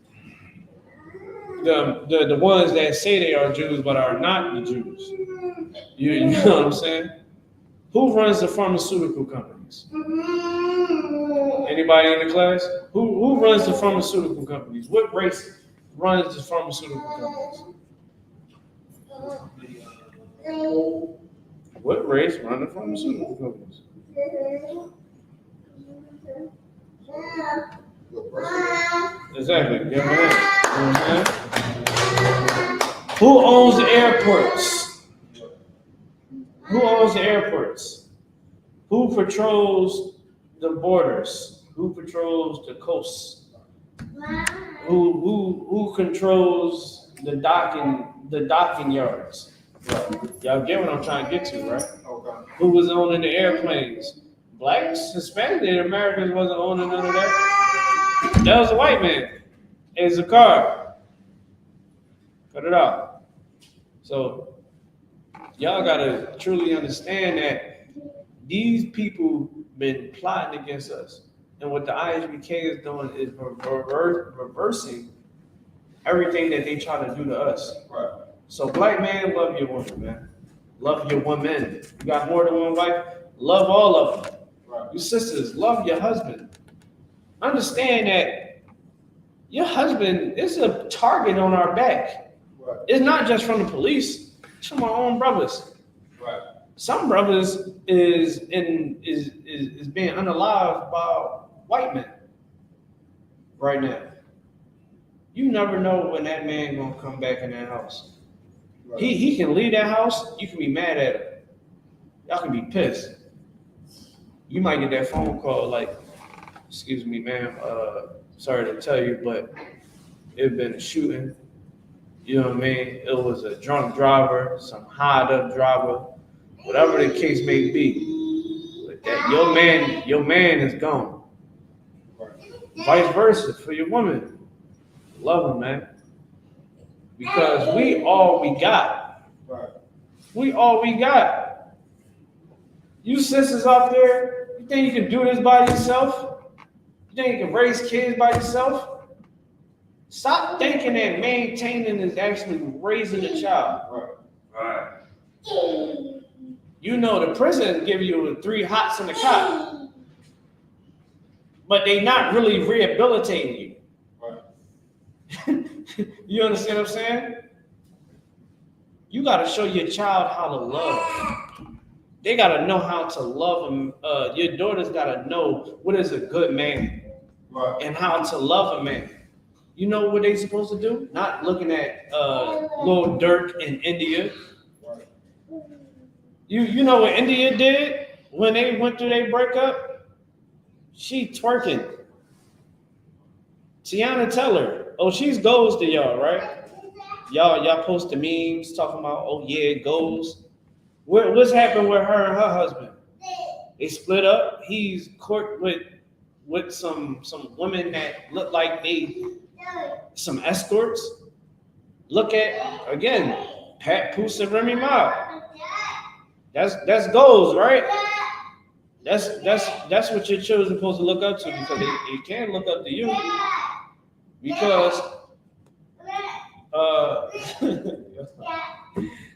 The ones that say they are Jews but are not the Jews. You know what I'm saying? Who runs the pharmaceutical companies? Anybody in the class? Who runs the pharmaceutical companies? What race runs the pharmaceutical companies? What race runs the pharmaceutical companies? Exactly. Give me that. Who owns the airports? Who owns the airports? Who patrols the borders? Who patrols the coasts? Who controls the docking yards? Y'all get what I'm trying to get to, right? Okay. Who was owning the airplanes? Blacks, Hispanic, and Americans wasn't owning none of that. That was a white man. It's a car. Cut it out. So y'all gotta truly understand that these people been plotting against us. And what the ISUPK is doing is reversing everything that they try to do to us. Right. So black man, love your woman, man. Love your woman. You got more than one wife, love all of them. Right. You sisters, love your husband. Understand that your husband is a target on our back. Right. It's not just from the police, it's from our own brothers. Right. Some brothers is being unalived by white men right now. You never know when that man gonna come back in that house. Right. He can leave that house, you can be mad at him. Y'all can be pissed. You might get that phone call like, excuse me, ma'am, sorry to tell you, but it been a shooting. You know what I mean? It was a drunk driver, some high up driver, whatever the case may be. But that your man is gone. Right. Vice versa for your woman. Love him, man. Because we all we got. Right. We all we got. You sisters out there, you think you can do this by yourself? You think you can raise kids by yourself? Stop thinking that maintaining is actually raising a child. Right. You know the prison give you 3 hots in the cot, but they not really rehabilitating you. Right. You understand what I'm saying? You got to show your child how to love. They got to know how to love them. Your daughters got to know what is a good man, Right. and how to love a man. You know what they supposed to do? Not looking at Lil Durk in India. Right. You know what India did when they went through their breakup? She twerking. Tiana Teller. Oh, she's goes to y'all, right? Y'all post the memes talking about, oh yeah, it goes. What's happened with her and her husband? They split up. He's court with some women that look like they some escorts. Look at again, Pat Poose and Remy Ma. That's goals, right? That's what your children are supposed to look up to, because they can't look up to you because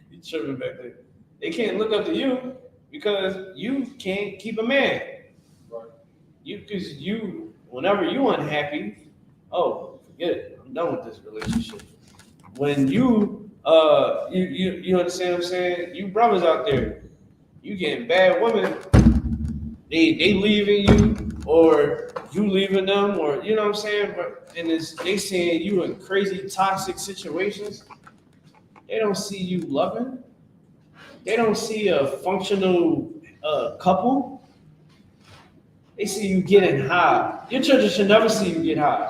you tripping back there. They can't look up to you because you can't keep a man. Right. Because whenever you unhappy, oh, forget it. I'm done with this relationship. When you understand what I'm saying? You brothers out there, you getting bad women, they leaving you, or you leaving them, or you know what I'm saying? And they seeing you in crazy toxic situations. They don't see you loving. They don't see a functional couple. They see you getting high. Your children should never see you get high.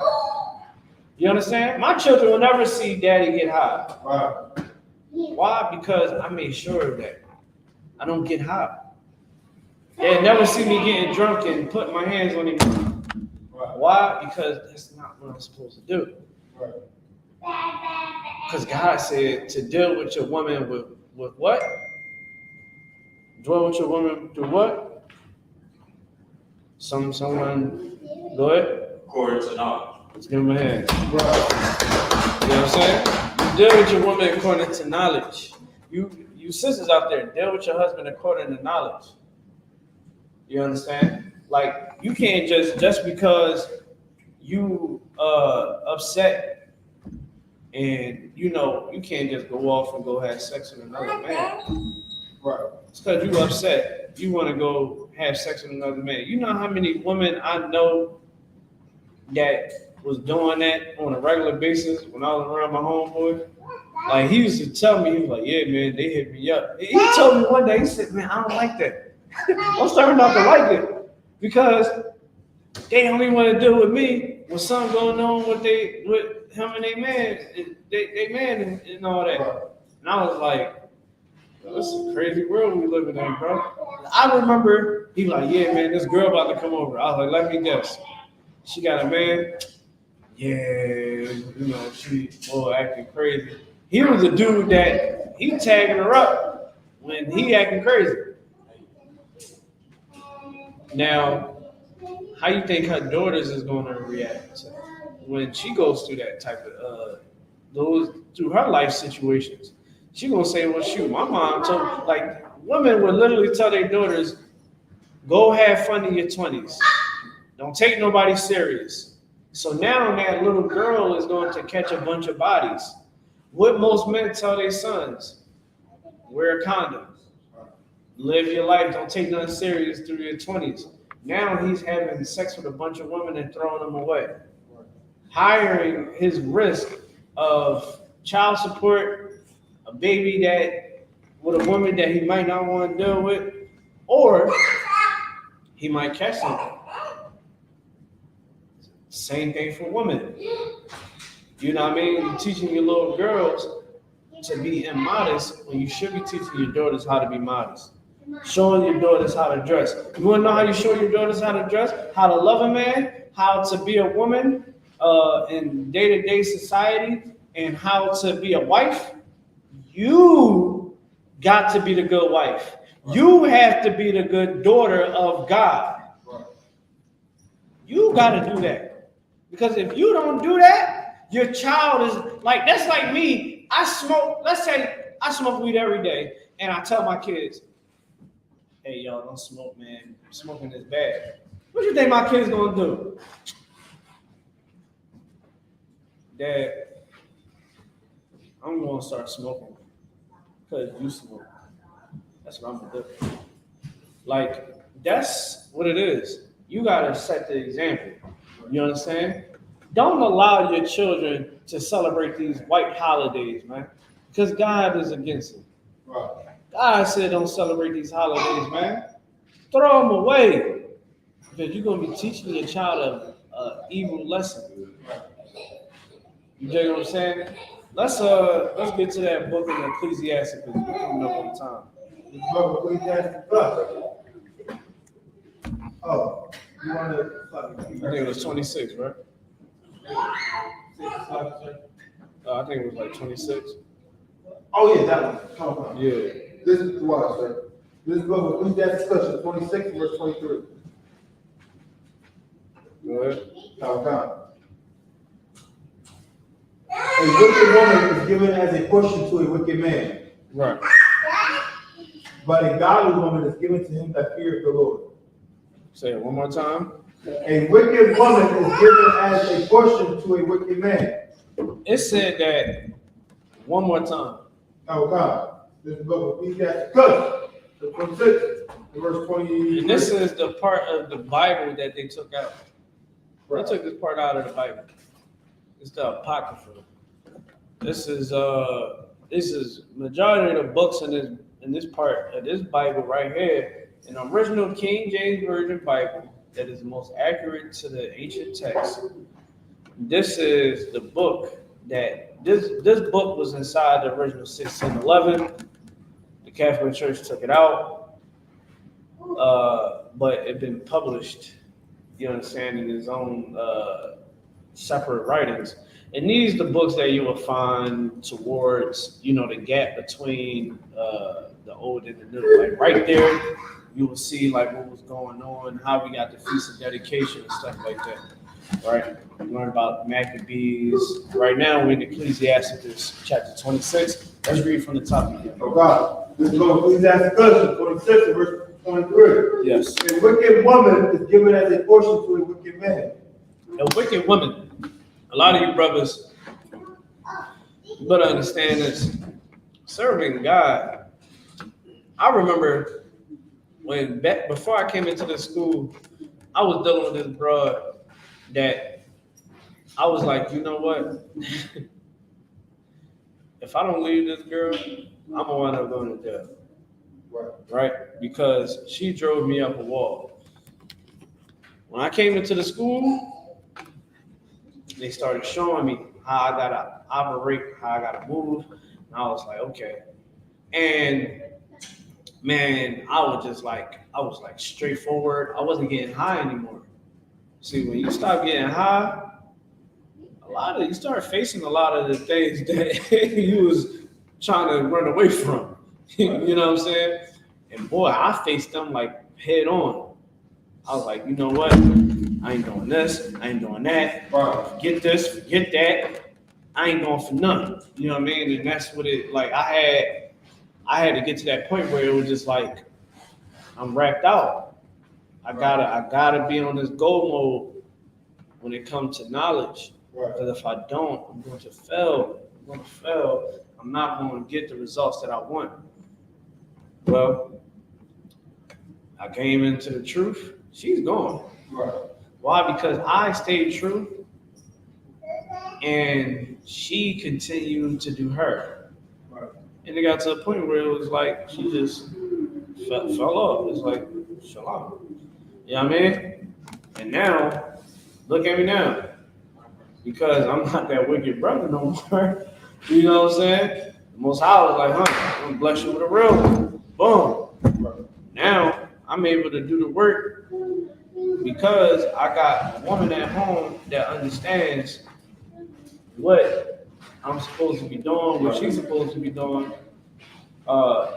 You understand? My children will never see daddy get high. Right. Why? Because I made sure of that. I don't get high. They'll never see me getting drunk and putting my hands on him. Right. Why? Because that's not what I'm supposed to do. Right. Because God said to deal with your woman with what? Dwell with your woman through what? Someone, go ahead. According to knowledge. Let's give him a hand. You know what I'm saying? You deal with your woman according to knowledge. You sisters out there, deal with your husband according to knowledge. You understand? Like, you can't just because you upset and you can't just go off and go have sex with another man. Right. It's because you upset. You want to go have sex with another man. You know how many women I know that was doing that on a regular basis when I was around my homeboy? Like, he used to tell me, he was like, yeah, man, they hit me up. He told me one day, he said, man, I don't like that. I'm starting not to like it because they only want to deal with me when something going on with him and they man and all that. And I was like, this is a crazy world we living in, bro. I remember he was like, yeah, man, this girl about to come over. I was like, let me guess. She got a man? Yeah, she acting crazy. He was a dude that he tagging her up when he acting crazy. Now, how you think her daughters is going to react when she goes through that type of through her life situations? She gonna say, well, shoot, my mom told me, like, women would literally tell their daughters, go have fun in your 20s. Don't take nobody serious. So now that little girl is going to catch a bunch of bodies. What most men tell their sons? Wear a condom. Live your life. Don't take nothing serious through your 20s. Now he's having sex with a bunch of women and throwing them away. Hiring his risk of child support, a baby that with a woman that he might not want to deal with, or he might catch something. Same thing for women. You know what I mean? You're teaching your little girls to be immodest when you should be teaching your daughters how to be modest. Showing your daughters how to dress. You want to know how you show your daughters how to dress? How to love a man, how to be a woman in day-to-day society, and how to be a wife? You got to be the good wife. You have to be the good daughter of God. You got to do that. Because if you don't do that, your child is like, that's like me. I smoke, let's say I smoke weed every day, and I tell my kids, hey, y'all, don't smoke, man. Smoking is bad. What do you think my kids gonna do? Dad, I'm gonna start smoking because you smoke. That's what I'm gonna do. Like, that's what it is. You gotta set the example. You understand? Don't allow your children to celebrate these white holidays, man, because God is against it. Right. God said don't celebrate these holidays, man. Throw them away because you're gonna be teaching your child an evil lesson. You dig what I'm saying? Let's get to that book in Ecclesiastes because we're coming up on time. This book of Ecclesiastes plus. Oh, you want to? I think it was 26, right? I think it was like 26. Oh yeah, that one. Come on. Yeah. This is the one, sir. This book of Ecclesiastes plus 26 verse 23. Go ahead. Come. A wicked woman is given as a portion to a wicked man. Right. But a godly woman is given to him that feareth the Lord. Say it one more time. A wicked woman is given as a portion to a wicked man. It said that one more time. Oh God. This is the book of Ecclesiastes plus 26 verse 20. And this is the part of the Bible that they took out. They took this part out of the Bible. It's the Apocrypha. This is majority of the books in this part of this Bible right here, an original King James Version Bible that is the most accurate to the ancient text. This is the book that this book was inside the original 1611. The Catholic Church took it out, but it been published, you understand, in his own separate writings. And these are the books that you will find towards, the gap between the old and the new. Like right there, you will see like what was going on, how we got the Feast of Dedication and stuff like that. Right? We learn about Maccabees. Right now we're in Ecclesiastes chapter 26. Let's read from the top again. Oh God. This is going to Ecclesiastes 26 and verse 23. Yes. A wicked woman is given as a portion to a wicked man. A wicked woman. A lot of you brothers, you better understand this. Serving God. I remember before I came into the school, I was dealing with this broad that I was like, you know what? If I don't leave this girl, I'm gonna wind up going to jail. Right? Because she drove me up a wall. When I came into the school, they started showing me how I gotta operate, how I gotta move. And I was like, okay. And man, I was like straightforward. I wasn't getting high anymore. See, when you start getting high, you start facing a lot of the things that you was trying to run away from. You know what I'm saying? And boy, I faced them like head on. I was like, you know what? I ain't doing this. I ain't doing that. Forget this. Forget that. I ain't going for nothing. You know what I mean? And that's what it like. I had to get to that point where it was just like I'm wrapped out. I gotta be on this go mode when it comes to knowledge. Because if I don't, I'm going to fail. I'm not going to get the results that I want. Well, I came into the truth. She's gone. Why? Because I stayed true, and she continued to do her. And it got to a point where it was like she just fell off. It's like shalom. You know what I mean? And now, look at me now. Because I'm not that wicked brother no more. You know what I'm saying? The Most High was like, I'm going to bless you with a real one. Boom. Now, I'm able to do the work because I got a woman at home that understands what I'm supposed to be doing, what she's supposed to be doing.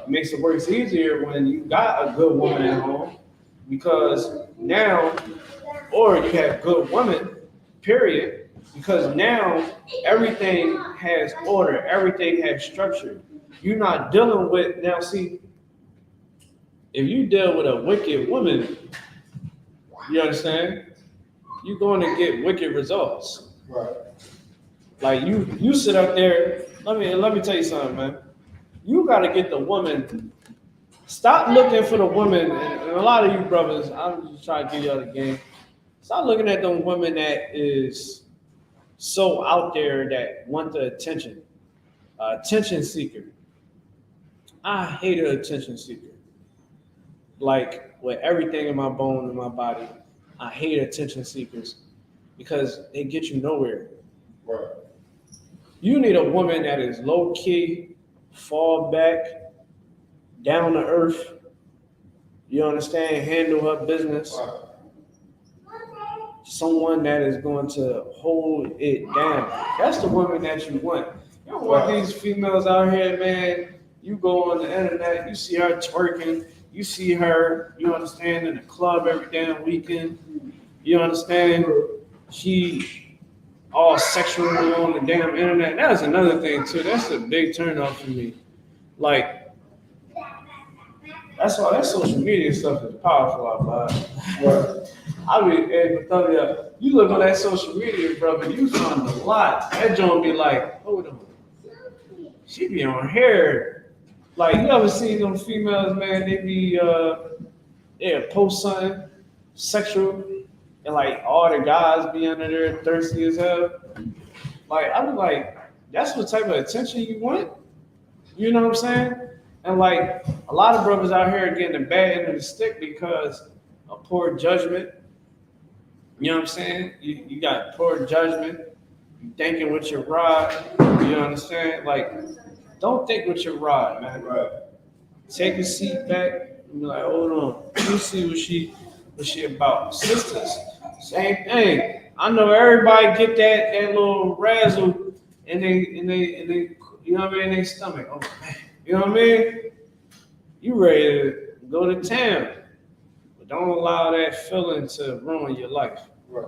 Makes it work easier when you got a good woman at home because now, or you have good women, period. Because now everything has order, everything has structure. You're not dealing with, now see, if you deal with a wicked woman, you understand? You're going to get wicked results. Like you sit up there, let me tell you something, man. You got to get the woman, stop looking for the woman, and a lot of you brothers, I'm just trying to give y'all the game. Stop looking at the woman that is so out there that want the attention. Attention seeker. I hate an attention seeker. Like with everything in my bone in my body, I hate attention seekers because they get you nowhere. You need a woman that is low key, fall back, down to earth. You understand? Handle her business. Someone that is going to hold it down. That's the woman that you want. You don't want these females out here, man. You go on the internet, you see her twerking, you see her, you understand, in the club every damn weekend. You understand? She all sexual on the damn internet. That's another thing too. That's a big turn off for me. Like, that's why that social media stuff is powerful out loud. I mean, hey, tell you look on that social media, brother, you find a lot. That joint be like, hold on. She be on hair. Like, you ever seen them females, man, they be, post something sexual, and like all the guys be under there thirsty as hell. Like, I be like, that's what type of attention you want? You know what I'm saying? And like, a lot of brothers out here are getting the bad end of the stick because of poor judgment. You know what I'm saying? You got poor judgment. You thinking with your rod, you understand? Like, don't think with your rod, man. Right. Take a seat back and be like, hold on. Let me see what she about. Sisters, same thing. I know everybody get that little razzle in they, you know what I mean, in their stomach. Oh man, you know what I mean? You ready to go to town. But don't allow that feeling to ruin your life. Right.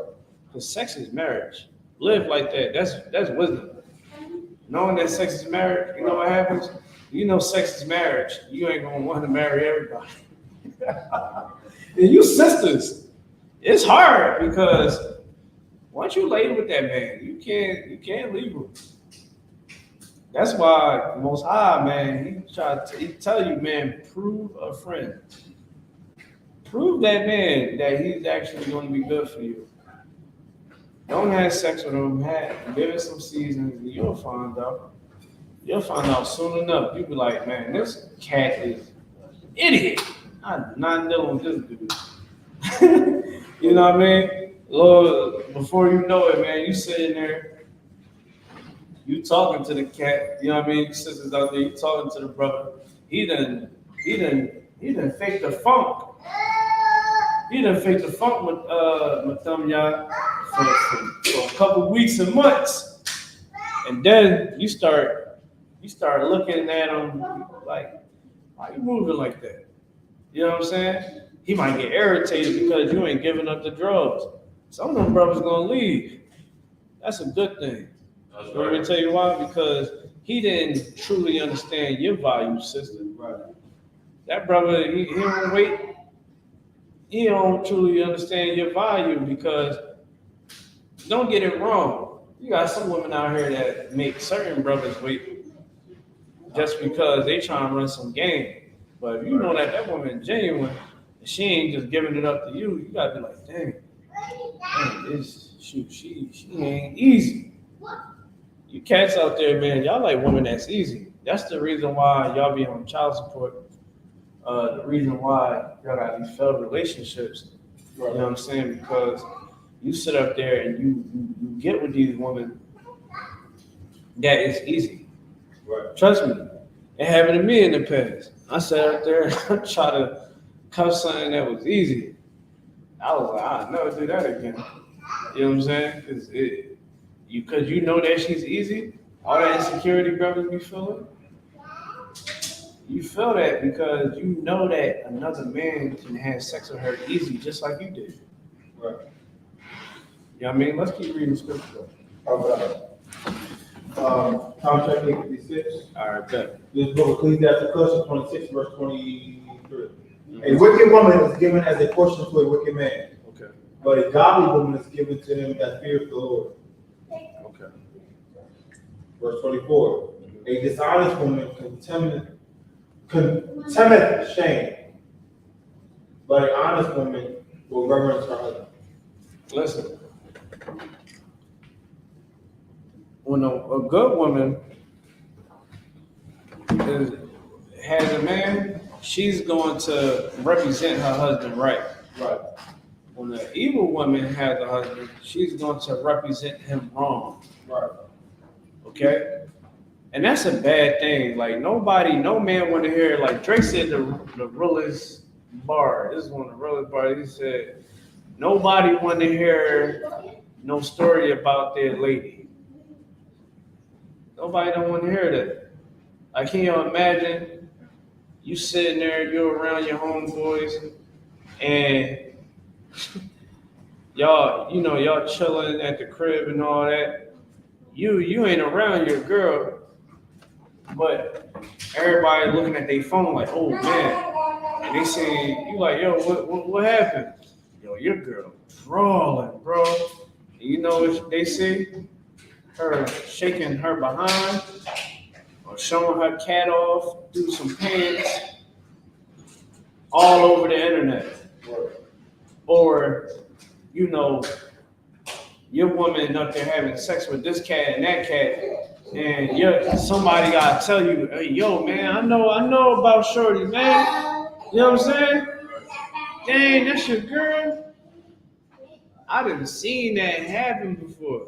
Because sex is marriage. Live like that. That's wisdom. Knowing that sex is marriage, you know what happens? You know sex is marriage. You ain't gonna want to marry everybody. And you sisters, it's hard because once you lay with that man, you can't leave him. That's why Most High, man, he tell you, man, prove a friend. Prove that man that he's actually going to be good for you. Don't have sex with him. Give it some seasons, and you'll find out. You'll find out soon enough. You'll be like, man, this cat is an idiot. I'm not dealing with this dude. You know what I mean? Lord, before you know it, man, you sitting there, you talking to the cat. You know what I mean? Sisters out there, you talking to the brother. He done faked the funk. He done faked the funk with Matham for a couple weeks and months. And then you start looking at him like, why you moving like that? You know what I'm saying? He might get irritated because you ain't giving up the drugs. Some of them brothers gonna leave. That's a good thing. That's Let me tell you why, because he didn't truly understand your value, sister. Right. That brother, he don't wait. He don't truly understand your value because don't get it wrong. You got some women out here that make certain brothers wait just because they trying to run some game. But if you know that woman is genuine and she ain't just giving it up to you, you gotta be like, dang, she ain't easy. You cats out there, man, y'all like women that's easy. That's the reason why y'all be on child support. The reason why y'all got these failed relationships. You know what I'm saying? Because you sit up there and you get with these women that is easy. Right. Trust me. It happened to me in the past. I sat up there and I tried to cuff something that was easy. I was like, I'll never do that again. You know what I'm saying? Because you know that she's easy, all that insecurity brothers be feeling. You feel that because you know that another man can have sex with her easy, just like you did. Right. You know what I mean? Let's keep reading scripture. Okay. Contract 856. All right, bet. This book of Ecclesiastes 26, verse 23. A wicked woman is given as a portion to a wicked man. Okay. But a godly woman is given to him that fears the Lord. Okay. Verse 24. A dishonest woman contemneth shame, but an honest woman will reverence her husband. Listen. When a good woman has a man, she's going to represent her husband right. Right. When an evil woman has a husband, she's going to represent him wrong. Right. Okay? And that's a bad thing. Like no man want to hear, like Drake said the realest bar. This is one of the realest bars. He said, nobody want to hear no story about their lady. Nobody don't want to hear that. Like, can you imagine you sitting there, you're around your homeboys, and y'all chilling at the crib and all that. You ain't around your girl, but everybody looking at their phone like, oh man. And they saying, you like, yo, what happened? Yo, your girl drawing, bro. And you know what they say? Her shaking her behind or showing her cat off, do some pants all over the internet. Or, your woman up there having sex with this cat and that cat, and somebody gotta tell you, hey, yo, man, I know about Shorty, man. You know what I'm saying? Dang, that's your girl. I done seen that happen before.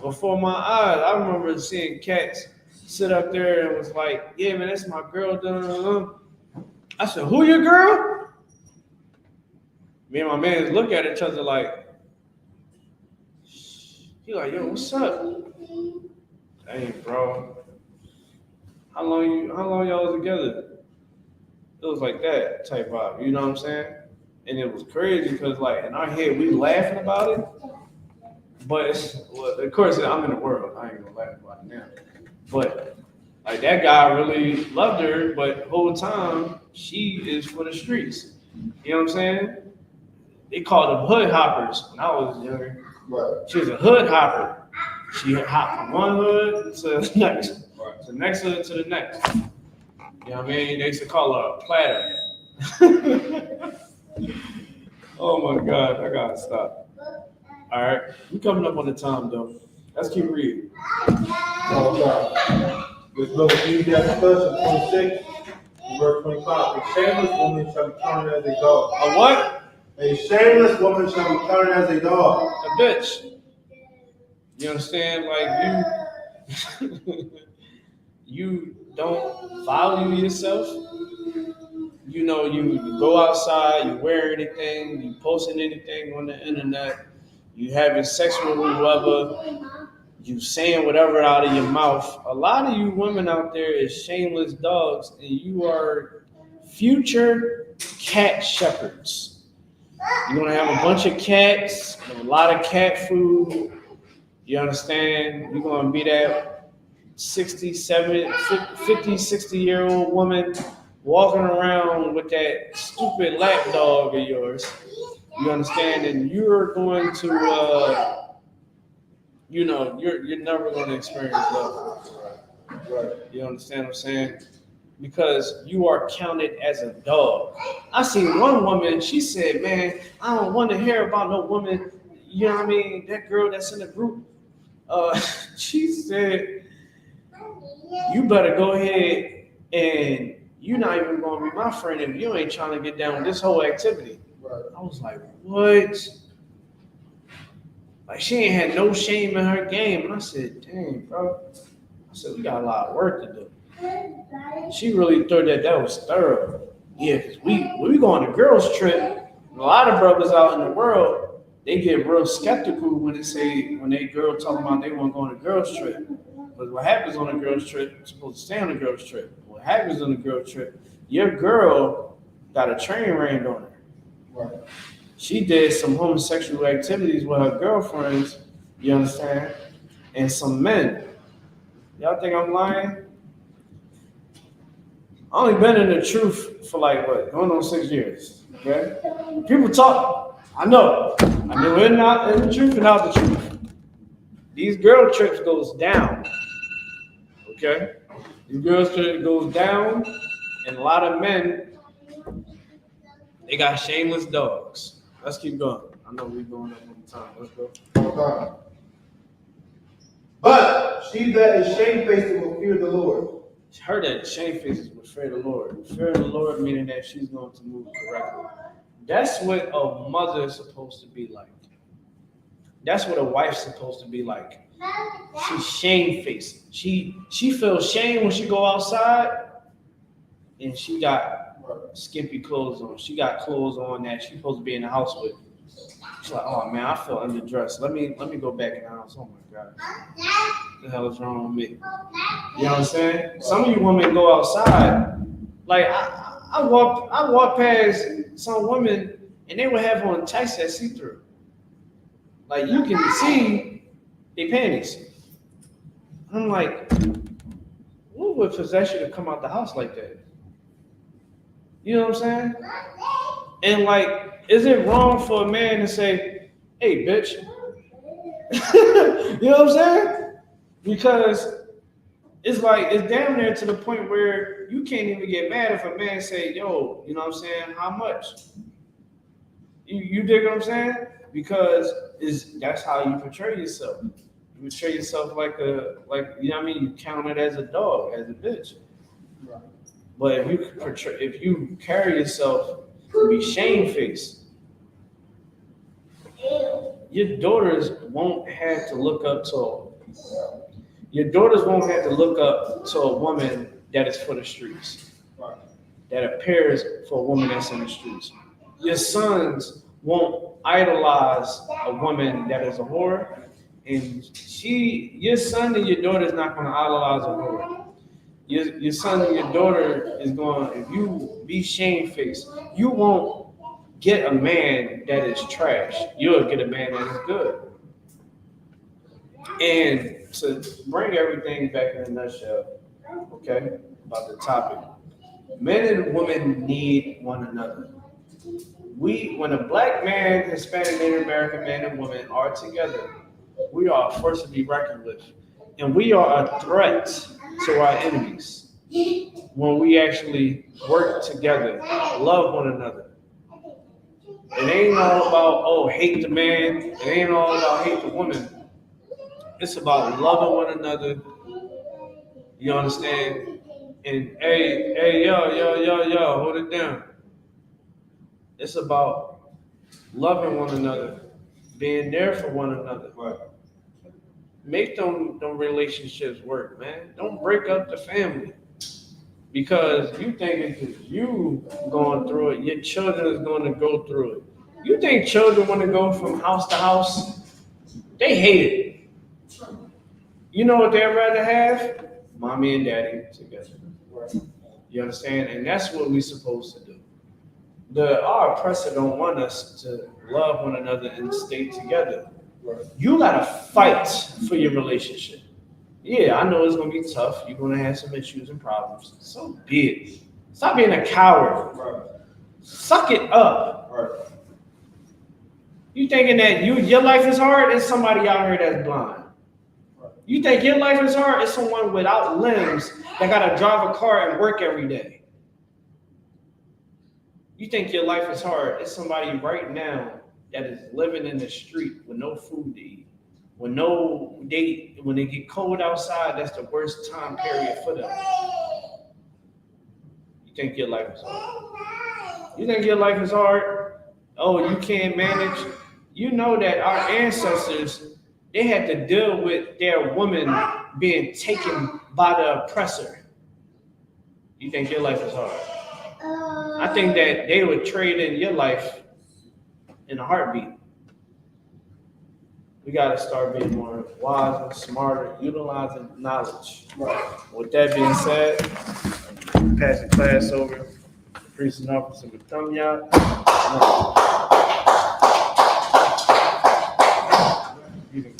before my eyes. I remember seeing cats sit up there and was like, yeah, man, that's my girl. I said, who your girl? Me and my man look at each other like, he like, yo, what's up? Dang, bro. How long y'all was together? It was like that type vibe, you know what I'm saying? And it was crazy because like in our head we laughing about it, but well, of course I'm in the world. I ain't gonna laugh about it now. But like that guy really loved her, but the whole time she is for the streets. You know what I'm saying? They called them hood hoppers when I was younger. Right. She was a hood hopper. She hopped from one hood to the next, to the next hood to the next. You know what I mean? They used to call her a platter. Oh my God, I gotta stop. All right, we coming up on the time though. Let's keep reading. This book of Ecclesiastes 26, verse 25. A shameless woman shall be counted as a dog. A what? A shameless woman shall be counted as a dog. A bitch. You understand? Like you don't value yourself. You know, you go outside, you wear anything, you posting anything on the internet, you having sex with whoever, you saying whatever out of your mouth. A lot of you women out there is shameless dogs, and you are future cat shepherds. You're gonna have a bunch of cats, a lot of cat food. You understand? You're gonna be that 50, 60-year-old woman walking around with that stupid lap dog of yours. You understand? And you're going to, you're never going to experience love. Right. You understand what I'm saying? Because you are counted as a dog. I seen one woman, she said, man, I don't want to hear about no woman, you know what I mean? That girl that's in the group, she said, you better go ahead and you're not even going to be my friend if you ain't trying to get down with this whole activity. Right. I was like, what? Like, she ain't had no shame in her game. And I said, dang, bro. I said, we got a lot of work to do. She really thought that was thorough. Yeah, because we go on a girls' trip. A lot of brothers out in the world, they get real skeptical when they girl talking about they want to go on a girls' trip. But what happens on a girls' trip, you're supposed to stay on a girls' trip. What happens on a girls' trip, your girl got a train rammed on her. Right. She did some homosexual activities with her girlfriends, you understand, and some men. Y'all think I'm lying? I only been in the truth for going on 6 years, okay? People talk, I know. I knew in the truth and out the truth. These girl trips goes down, okay? These girls trips goes down, and a lot of men, they got shameless dogs. Let's keep going. I know we're going up on time. Let's go. But she that is shamefaced will fear the Lord. Her that shamefaced will fear the Lord. Fear the Lord meaning that she's going to move correctly. That's what a mother is supposed to be like. That's what a wife's supposed to be like. She's shamefaced. She feels shame when she go outside, and she got skimpy clothes on. She got clothes on that she's supposed to be in the house with. She's like, oh man, I feel underdressed. Let me go back in the house. Oh my God. What the hell is wrong with me? You know what I'm saying? Some of you women go outside. Like I walk past some women and they would have on tights that see-through. Like you can see their panties. I'm like, what would possess you to come out the house like that? You know what I'm saying? And like, is it wrong for a man to say, hey, bitch? You know what I'm saying? Because it's like, it's down there to the point where you can't even get mad if a man say, yo, you know what I'm saying? How much? You dig what I'm saying? Because that's how you portray yourself. You portray yourself like you know what I mean? You count it as a dog, as a bitch. Right. But if you carry yourself to be shamefaced, your daughters won't have to look up to a woman that is for the streets, that appears for a woman that's in the streets. Your sons won't idolize a woman that is a whore, and your son and your daughter is not going to idolize a whore. Your son and your daughter is going, if you be shamefaced, you won't get a man that is trash. You'll get a man that is good. And to bring everything back in a nutshell, okay, about the topic, men and women need one another. When a black man, Hispanic, Native American man and woman are together, we are a force to be reckoned with. And we are a threat to our enemies when we actually work together, love one another. It ain't all about, hate the man. It ain't all about hate the woman. It's about loving one another. You understand? And hey, yo, hold it down. It's about loving one another, being there for one another. Make them relationships work, man. Don't break up the family because you think because you going through it, your children is going to go through it. You think children want to go from house to house? They hate it. You know what they'd rather have? Mommy and daddy together. You understand? And that's what we're supposed to do. Our oppressor don't want us to love one another and stay together. You gotta fight for your relationship. Yeah, I know it's gonna be tough. You're gonna have some issues and problems. So be it. Stop being a coward. Suck it up. You thinking that your life is hard? It's somebody out here that's blind. You think your life is hard? It's someone without limbs that gotta drive a car and work every day. You think your life is hard? It's somebody right now that is living in the street with no food to eat. When they get cold outside, that's the worst time period for them. You think your life is hard? You think your life is hard? Oh, you can't manage? You know that our ancestors, they had to deal with their woman being taken by the oppressor. You think your life is hard? I think that they would trade in your life in a heartbeat. We got to start being more wise and smarter, utilizing knowledge. With that being said, pass the class over to the priest and officer with GEN.YAHANNA. You can